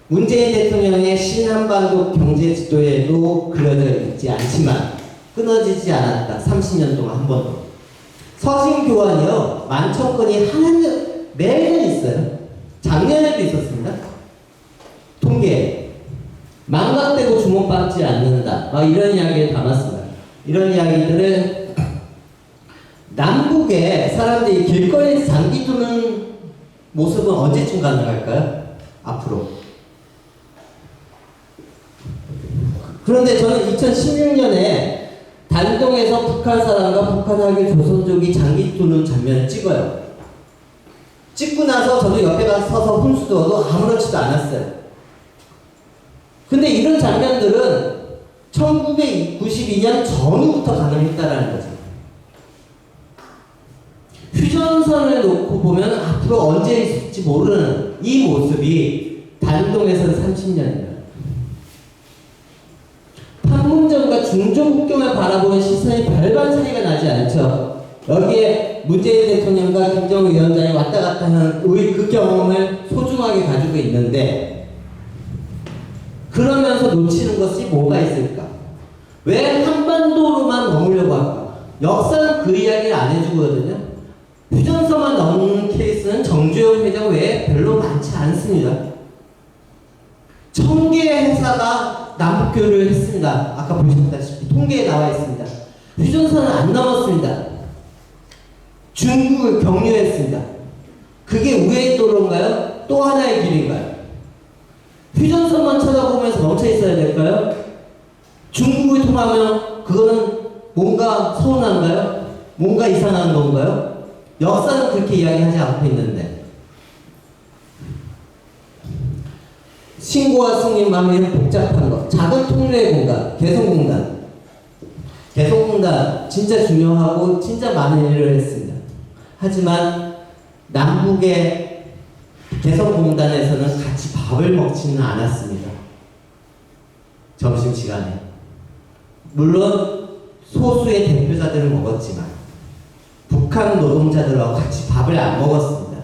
문재인 대통령의 신한반도 경제 지도에도 그려져 있지 않지만 끊어지지 않았다. 30년 동안 한 번도. 서신 교환이요. 11,000건이 매년 있어요. 작년에도 있었습니다. 통계. 망각되고 주목받지 않는다. 막 이런 이야기를 담았습니다. 이런 이야기들은 남북에 사람들이 길거리에서 장기 두는 모습은 언제쯤 가능할까요? 앞으로. 그런데 저는 2016년에 단동에서 북한 사람과 북한하게 조선족이 장기 두는 장면을 찍어요. 찍고 나서 저도 옆에 가서 서서 훈수도도 아무렇지도 않았어요. 근데 이런 장면들은 1992년 전후부터 가능했다라는 거죠. 휴전선을 놓고 보면 앞으로 언제 있을지 모르는 이 모습이 단동에서는 30년이에요. 판문점과 중조국경을 바라보는 시선이 별반 차이가 나지 않죠. 여기에 문재인 대통령과 김정은 위원장이 왔다 갔다 하는 우리 그 경험을 소중하게 가지고 있는데 그러면서 놓치는 것이 뭐가 있을까? 왜 한반도로만 머물려고 할까? 역사는 그 이야기를 안 해주거든요. 휴전선만 넘는 케이스는 정주영 회장 외에 별로 많지 않습니다. 1000개의 회사가 남북교류를 했습니다. 아까 보셨다시피 통계에 나와 있습니다. 휴전선은 안 넘었습니다. 중국을 경유했습니다. 그게 우회의 도로인가요? 또 하나의 길인가요? 휴전선만 쳐다보면서 멈춰 있어야 될까요? 중국을 통하면 그거는 뭔가 서운한가요? 뭔가 이상한 건가요? 역사는 그렇게 이야기하지 않고 있는데 신고와 승인만 이런 복잡한 것, 작은 통일의 공간, 개성공단. 개성공단 진짜 중요하고 진짜 많은 일을 했습니다. 하지만 남북의 개성공단에서는 같이 밥을 먹지는 않았습니다. 점심시간에. 물론 소수의 대표자들은 먹었지만 북한 노동자들하고 같이 밥을 안 먹었습니다.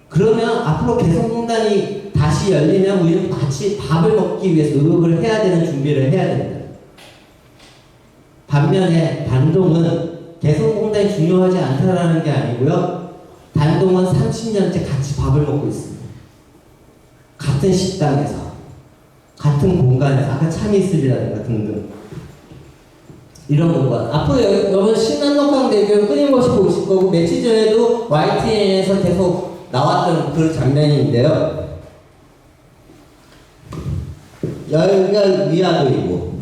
그러면 앞으로 개성공단이 다시 열리면 우리는 같이 밥을 먹기 위해서 노력을 해야 되는 준비를 해야 됩니다. 반면에 단동은 개성공단이 중요하지 않다라는 게 아니고요. 단동은 30년째 같이 밥을 먹고 있습니다. 같은 식당에서, 같은 공간에서, 아까 참이슬이라든가 등등. 이런 공간. 앞으로 여러분 신한록강대교 끊임없이 보실 거고, 며칠 전에도 YTN에서 계속 나왔던 그 장면인데요. 여기가 위아더이고,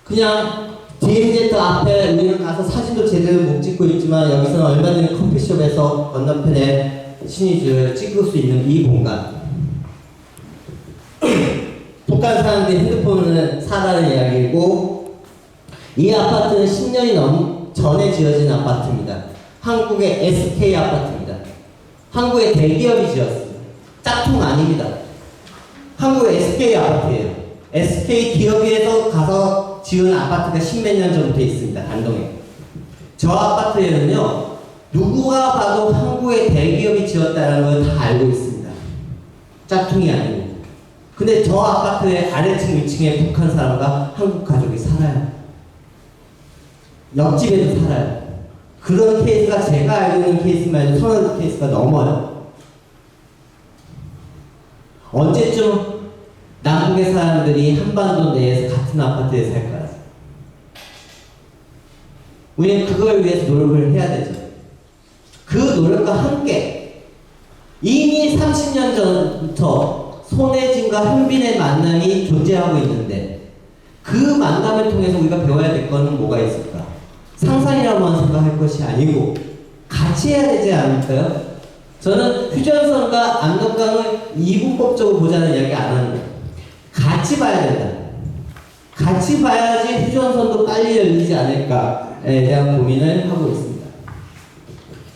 그냥 DMZ 앞에 우리는 가서 사진도 제대로 못 찍고 있지만 여기서는 얼마든지 커피숍에서 건너편에 신의주를 찍을 수 있는 이 공간. 북한 사람들이 핸드폰을 사라는 이야기고 이 아파트는 10년이 전에 지어진 아파트입니다. 한국의 SK 아파트입니다. 한국의 대기업이 지었습니다. 짝퉁 아닙니다. 한국의 SK 아파트예요. SK 기업에서 가서 지은 아파트가 10몇 년 전부터 있습니다. 단동에. 저 아파트에는요. 누구가 봐도 한국의 대기업이 지었다는 걸 다 알고 있습니다. 짝퉁이 아니고. 근데 저 아파트의 아래층, 위층에 북한 사람과 한국 가족이 살아요. 옆집에도 살아요. 그런 케이스가 제가 알고 있는 케이스만 해도 1000여 케이스가 넘어요. 언제쯤 남북의 사람들이 한반도 내에서 같은 아파트에 살까요? 우리는 그걸 위해서 노력을 해야 되죠. 그 노력과 함께 이미 30년 전부터 손혜진과 현빈의 만남이 존재하고 있는데 그 만남을 통해서 우리가 배워야 될 거는 뭐가 있을까? 상상이라고만 생각할 것이 아니고 같이 해야 되지 않을까요? 저는 휴전선과 압록강을 이분법적으로 보자는 이야기 안 합니다. 같이 봐야 된다. 같이 봐야지 휴전선도 빨리 열리지 않을까에 대한 고민을 하고 있습니다.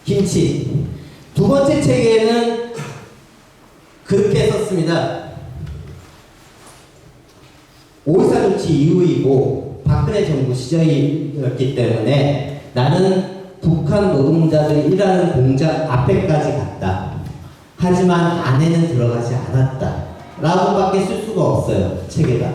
김치. 두 번째 책에는 그렇게 썼습니다. 5.14 조치 이후이고 박근혜 정부 시절이었기 때문에 나는 북한 노동자들이 일하는 공장 앞에까지 갔다. 하지만 안에는 들어가지 않았다. 라고밖에 쓸 수가 없어요. 책에다.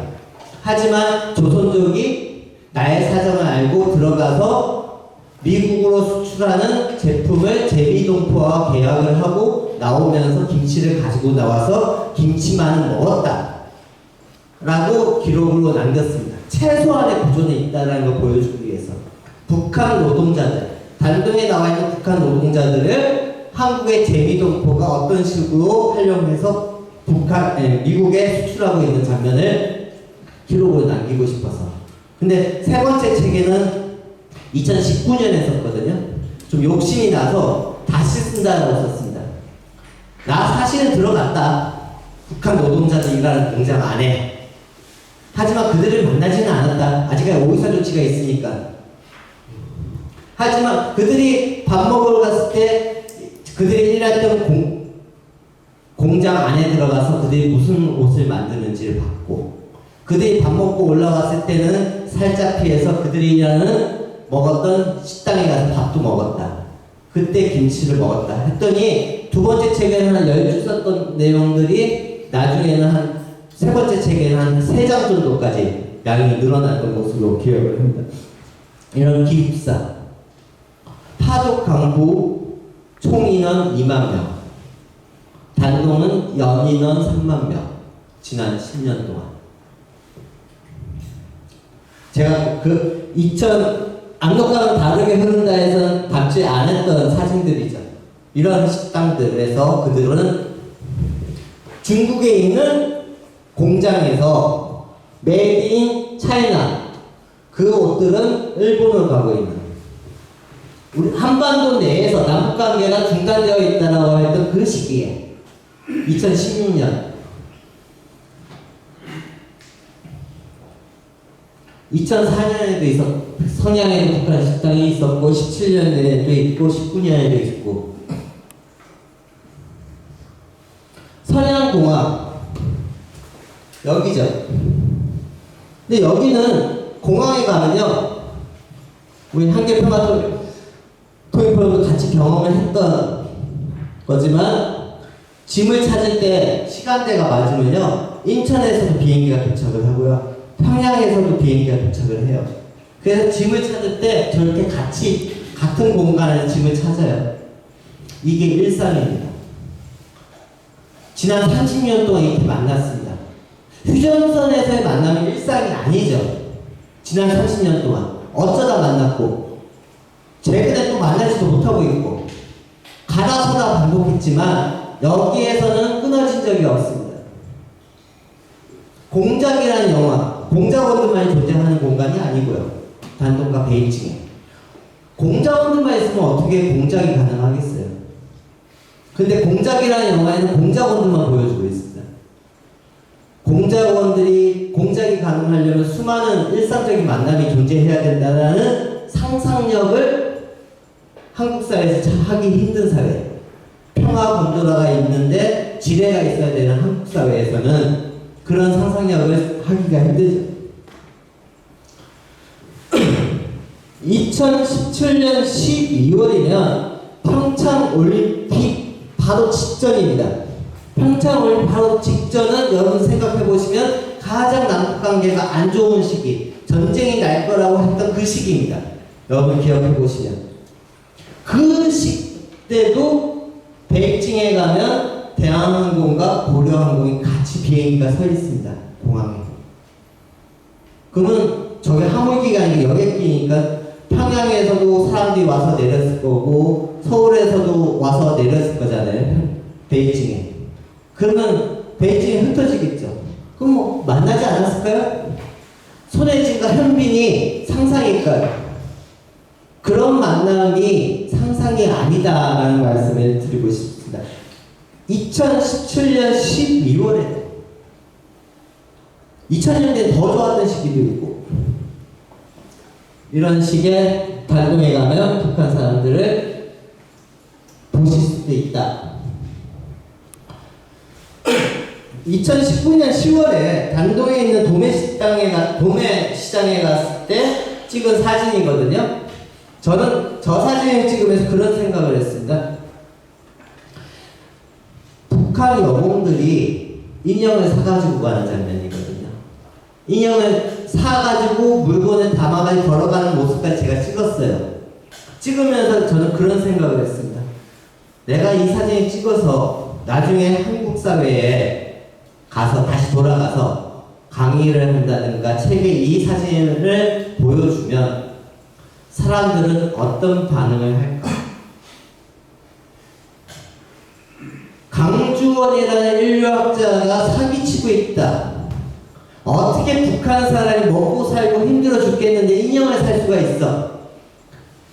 하지만 조선족이 나의 사정을 알고 들어가서 미국으로 수출하는 제품을 제비동포와 계약을 하고 나오면서 김치를 가지고 나와서 김치만을 먹었다. 라고 기록으로 남겼습니다. 최소한의 구조는 있다는 걸 보여주기 위해서 북한 노동자들, 단동에 나와 있는 북한 노동자들을 한국의 제비동포가 어떤 식으로 활용해서 미국에 수출하고 있는 장면을 기록으로 남기고 싶어서. 근데 세 번째 책에는 2019년에 썼거든요. 좀 욕심이 나서 다시 쓴다고 썼습니다. 나 사실은 들어갔다. 북한 노동자들 일하는 공장 안에. 하지만 그들을 만나지는 않았다. 아직까지 5.14 조치가 있으니까. 하지만 그들이 밥 먹으러 갔을 때 그들이 일했던 공장 안에 들어가서 그들이 무슨 옷을 만드는지를 봤고, 그들이 밥 먹고 올라왔을 때는 살짝 피해서 그들이 일하는 먹었던 식당에 가서 밥도 먹었다. 그때 김치를 먹었다. 했더니 두 번째 책에는 한 10줄 썼던 내용들이 나중에는 세 번째 책에는 한 3장 정도까지 양이 늘어났던 것으로 기억을 합니다. 이런 기숙사, 파독 강부 총인원 2만 명, 단동은 연인원 3만 명, 지난 10년 동안. 제가 압록강은 다르게 흐른다 해서는 담지 않았던 사진들이죠. 이런 식당들에서 그들은 중국에 있는 공장에서 메이드 인 차이나 그 옷들은 일본으로 가고 있는, 우리 한반도 내에서 남북관계가 중단되어 있다라고 했던 그 시기에 2016년 2004년에도 성양에도 북한 식당이 있었고 17년에도 있고 19년에도 있고 선양공항 여기죠. 근데 여기는 공항에 가면요, 우리 한계평화 토익포럼도 같이 경험을 했던 거지만 짐을 찾을 때 시간대가 맞으면요, 인천에서도 비행기가 도착을 하고요, 평양에서도 비행기가 도착을 해요. 그래서 짐을 찾을 때 저렇게 같은 공간에서 짐을 찾아요. 이게 일상입니다. 지난 30년 동안 이렇게 만났습니다. 휴전선에서의 만남이 일상이 아니죠. 지난 30년 동안 어쩌다 만났고 최근에 또 만나지도 못하고 있고 가다서다 반복했지만 여기에서는 끊어진 적이 없습니다. 공작이라는 영화, 공작원들만이 존재하는 공간이 아니고요, 단동과 베이징에 공작원들만 있으면 어떻게 공작이 가능하겠어요? 근데 공작이라는 영화에는 공작원들만 보여주고 있습니다. 공작이 가능하려면 수많은 일상적인 만남이 존재해야 된다는 상상력을 한국 사회에서 하기 힘든 사회, 평화 건조라가 있는데 지뢰가 있어야 되는 한국 사회에서는 그런 상상력을 하기가 힘들죠. 2017년 12월이면 평창올림픽 바로 직전입니다. 평창올림픽 바로 직전은 여러분 생각해보시면 가장 남북관계가 안 좋은 시기, 전쟁이 날 거라고 했던 그 시기입니다. 여러분 기억해보시면 그 시대도 베이징에 가면 대한항공과 고려항공이 같이 비행기가 서 있습니다. 공항에. 그러면 저게 화물기가 아니고 여객기니까 평양에서도 사람들이 와서 내렸을 거고 서울에서도 와서 내렸을 거잖아요. 베이징에. 그러면 베이징에 흩어지겠죠. 그럼 뭐 만나지 않았을까요? 손혜진과 현빈이 상상일까요? 그런 만남이 상상이 아니다라는 말씀을 드리고 싶습니다. 2017년 12월에 2000년대에 더 좋았던 시기도 있고 이런 식의 단동에 가면 북한 사람들을 보실 수도 있다. 2019년 10월에 단동에 있는 도매 시장에 갔을 때 찍은 사진이거든요. 저는 저 사진을 찍으면서 그런 생각을 했습니다. 북한 여공들이 인형을 사가지고 가는 장면이거든요. 인형을 사가지고 물건을 담아가지고 걸어가는 모습까지 제가 찍었어요. 찍으면서 저는 그런 생각을 했습니다. 내가 이 사진을 찍어서 나중에 한국 사회에 가서 다시 돌아가서 강의를 한다든가 책에 이 사진을 보여주면 사람들은 어떤 반응을 할까? 강주원이라는 인류학자가 사기치고 있다. 어떻게 북한 사람이 먹고 살고 힘들어 죽겠는데 인형을 살 수가 있어?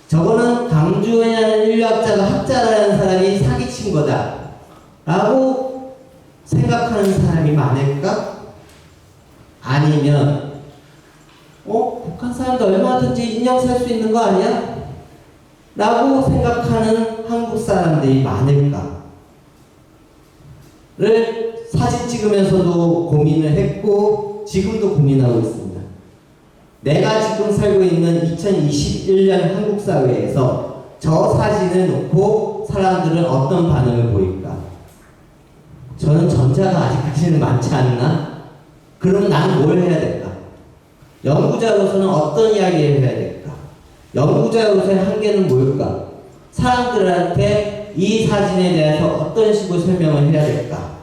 저거는 강주원이라는 인류학자가 학자라는 사람이 사기친 거다. 라고 생각하는 사람이 많을까? 아니면 북한 사람도 얼마든지 인형 살 수 있는 거 아니야? 라고 생각하는 한국 사람들이 많을까? 를 사진 찍으면서도 고민을 했고 지금도 고민하고 있습니다. 내가 지금 살고 있는 2021년 한국 사회에서 저 사진을 놓고 사람들은 어떤 반응을 보일까? 저는 전자가 아직까지는 많지 않나? 그럼 난 뭘 해야 될까? 연구자로서는 어떤 이야기를 해야 될까? 연구자로서의 한계는 뭘까? 사람들한테 이 사진에 대해서 어떤 식으로 설명을 해야 될까?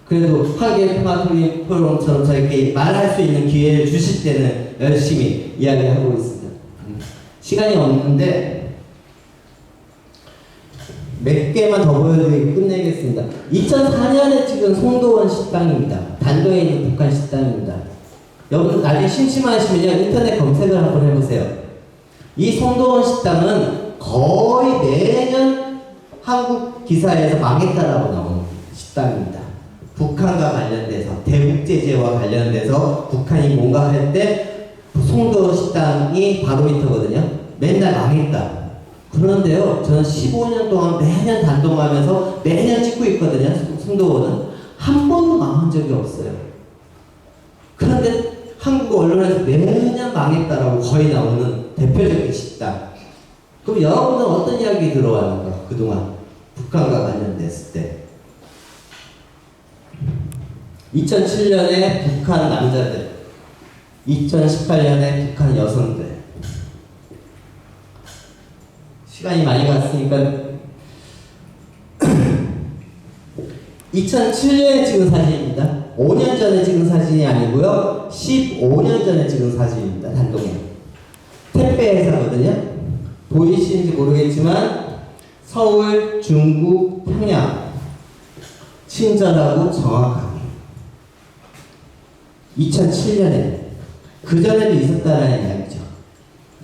그래도 한계 평화토론 포럼처럼 저에게 말할 수 있는 기회를 주실 때는 열심히 이야기하고 있습니다. 시간이 없는데 몇 개만 더 보여드리고 끝내겠습니다. 2004년에 찍은 송도원 식당입니다. 단도에 있는 북한 식당입니다. 여러분 나중에 심심하시면 인터넷 검색을 한번 해보세요. 이 송도원 식당은 거의 매년 한국 기사에서 망했다라고 나오는 식당입니다. 북한과 관련돼서 대북 제재와 관련돼서 북한이 뭔가 할 때 송도원 식당이 바로미터거든요. 맨날 망했다. 그런데요, 저는 15년 동안 매년 단동하면서 매년 찍고 있거든요. 송도원은 한 번도 망한 적이 없어요. 그런데 한국 언론에서 매년 망했다라고 거의 나오는 대표적인 식당. 그럼 여러분은 어떤 이야기 들어왔는가? 그동안 북한과 관련됐을 때 2007년에 북한 남자들, 2018년에 북한 여성들. 시간이 많이 갔으니까 2007년에 찍은 사진입니다. 5년 전에 찍은 사진이 아니고요. 15년 전에 찍은 사진입니다. 단동에. 택배 회사거든요. 보이시는지 모르겠지만 서울, 중국, 평양. 친절하고 정확하게. 2007년에 그 전에도 있었다는 이야기죠.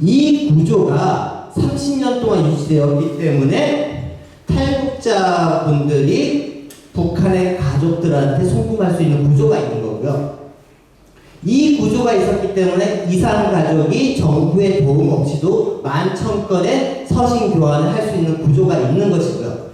이 구조가 30년 동안 유지되었기 때문에 탈북자분들이 북한의 가족들한테 송금할 수 있는 구조가 있는 거고요. 이 구조가 있었기 때문에 이산 가족이 정부의 도움 없이도 11,000건의 서신 교환을 할 수 있는 구조가 있는 것이고요.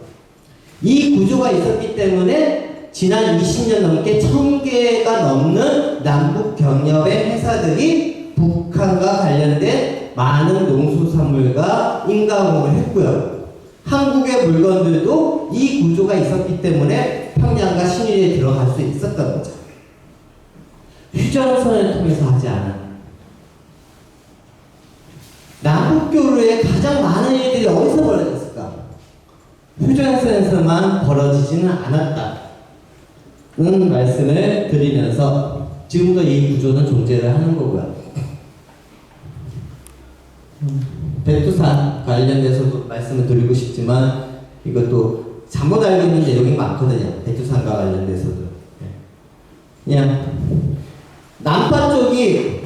이 구조가 있었기 때문에 지난 20년 넘게 1000개가 넘는 남북 경협의 회사들이 북한과 관련된 많은 농수산물과 인가공을 했고요. 한국의 물건들도 이 구조가 있었기 때문에 평양과 신의에 들어갈 수 있었던 거죠. 휴전선을 통해서 하지 않은. 남북교류에 가장 많은 일들이 어디서 벌어졌을까? 휴전선에서만 벌어지지는 않았다는 말씀을 드리면서 지금도 이 구조는 존재를 하는 거고요. 백두산 관련돼서도 말씀을 드리고 싶지만 이것도 잘못 알고 있는 내용이 많거든요. 백두산과 관련돼서도. 그냥 남파 쪽이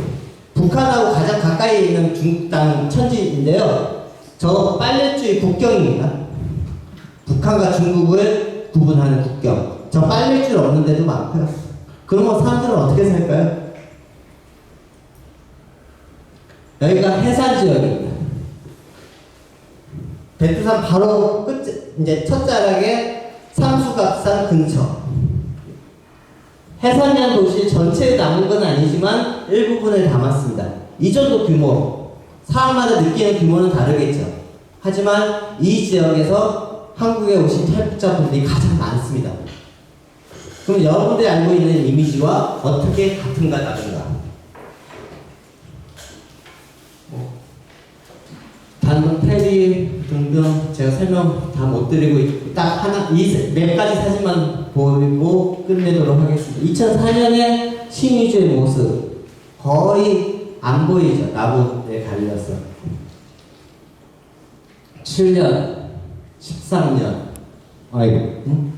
북한하고 가장 가까이 있는 중국 땅 천지인데요. 저 빨래줄이 국경입니다. 북한과 중국을 구분하는 국경. 저 빨래줄 없는 데도 많고요. 그러면 사람들은 어떻게 살까요? 여기가 해산 지역입니다. 백두산 바로 끝, 이제 첫 자락에 삼수갑산 근처. 해산량 도시 전체에 남은 건 아니지만 일부분을 담았습니다. 이 정도 규모, 사람마다 느끼는 규모는 다르겠죠. 하지만 이 지역에서 한국에 오신 탈북자분들이 가장 많습니다. 그럼 여러분들이 알고 있는 이미지와 어떻게 같은가 다른가? 단문 페리 등등 제가 설명 다 못 드리고 있고 딱 하나 이 몇 가지 사진만 보이고 끝내도록 하겠습니다. 2004년에 신의주의 모습 거의 안 보이죠. 나무에 갈려서 7년 13년 아이고 응?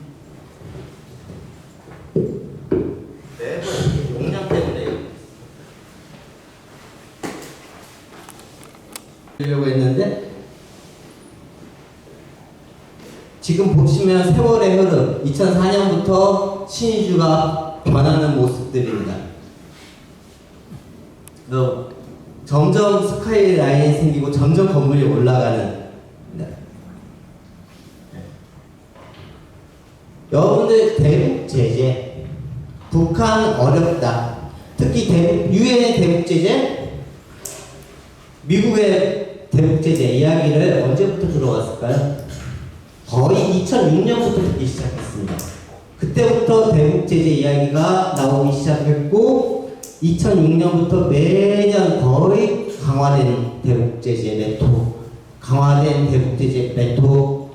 매번 용량 때문에 하려고 했는데 지금 보시면 세월의 흐름 2004년부터 신의주가 변하는 모습들입니다. 점점 스카이라인이 생기고 점점 건물이 올라가는 여러분들 대북 제재 북한 어렵다. 특히 유엔의 대북 제재 미국의 대북 제재 이야기를 언제부터 들어왔을까요? 거의 2006년부터 듣기 시작했습니다. 그때부터 대북 제재 이야기가 나오기 시작했고 2006년부터 매년 거의 강화된 대북 제재 매토, 강화된 대북 제재 매토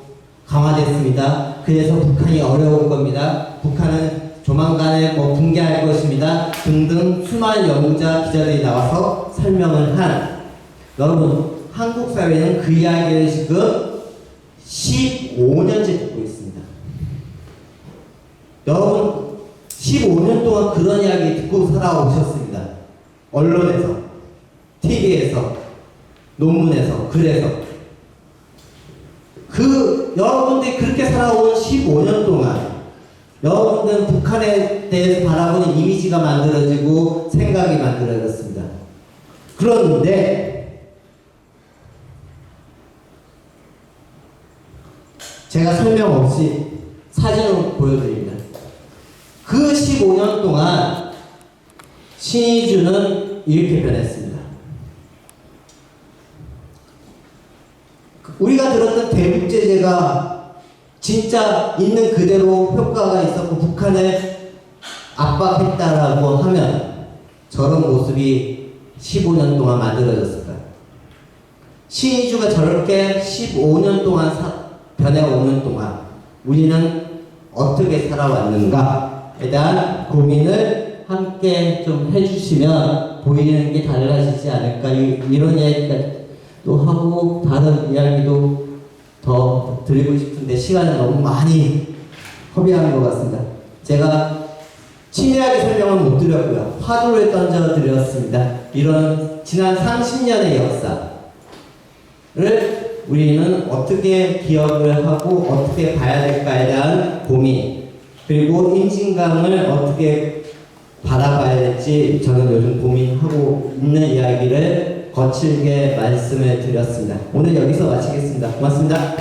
강화됐습니다. 그래서 북한이 어려운 겁니다. 북한은 조만간에 붕괴할 것입니다. 등등 수많은 연구자 기자들이 나와서 설명을 한 여러분 한국 사회는 그 이야기를 지금 15년째 듣고 있습니다. 여러분 15년 동안 그런 이야기 듣고 살아오셨습니다. 언론에서, TV에서, 논문에서, 글에서 여러분들이 그렇게 살아온 15년 동안 여러분들은 북한에 대해서 바라보는 이미지가 만들어지고 생각이 만들어졌습니다. 그런데 제가 설명 없이 사진으로 보여드립니다. 그 15년 동안 신의주는 이렇게 변했습니다. 우리가 들었던 대북 제재가 진짜 있는 그대로 효과가 있었고 북한을 압박했다라고 하면 저런 모습이 15년 동안 만들어졌을까요? 신의주가 저렇게 15년 동안 변해오는 동안 우리는 어떻게 살아왔는가에 대한 고민을 함께 좀 해주시면 보이는 게 달라지지 않을까 이런 이야기도 하고 다른 이야기도 더 드리고 싶은데 시간을 너무 많이 허비하는 것 같습니다. 제가 친밀하게 설명은 못 드렸고요. 화두를 던져 드렸습니다. 이런 지난 30년의 역사를 우리는 어떻게 기억을 하고 어떻게 봐야 될까에 대한 고민 그리고 임진강을 어떻게 바라봐야 될지 저는 요즘 고민하고 있는 이야기를 거칠게 말씀을 드렸습니다. 오늘 여기서 마치겠습니다. 고맙습니다.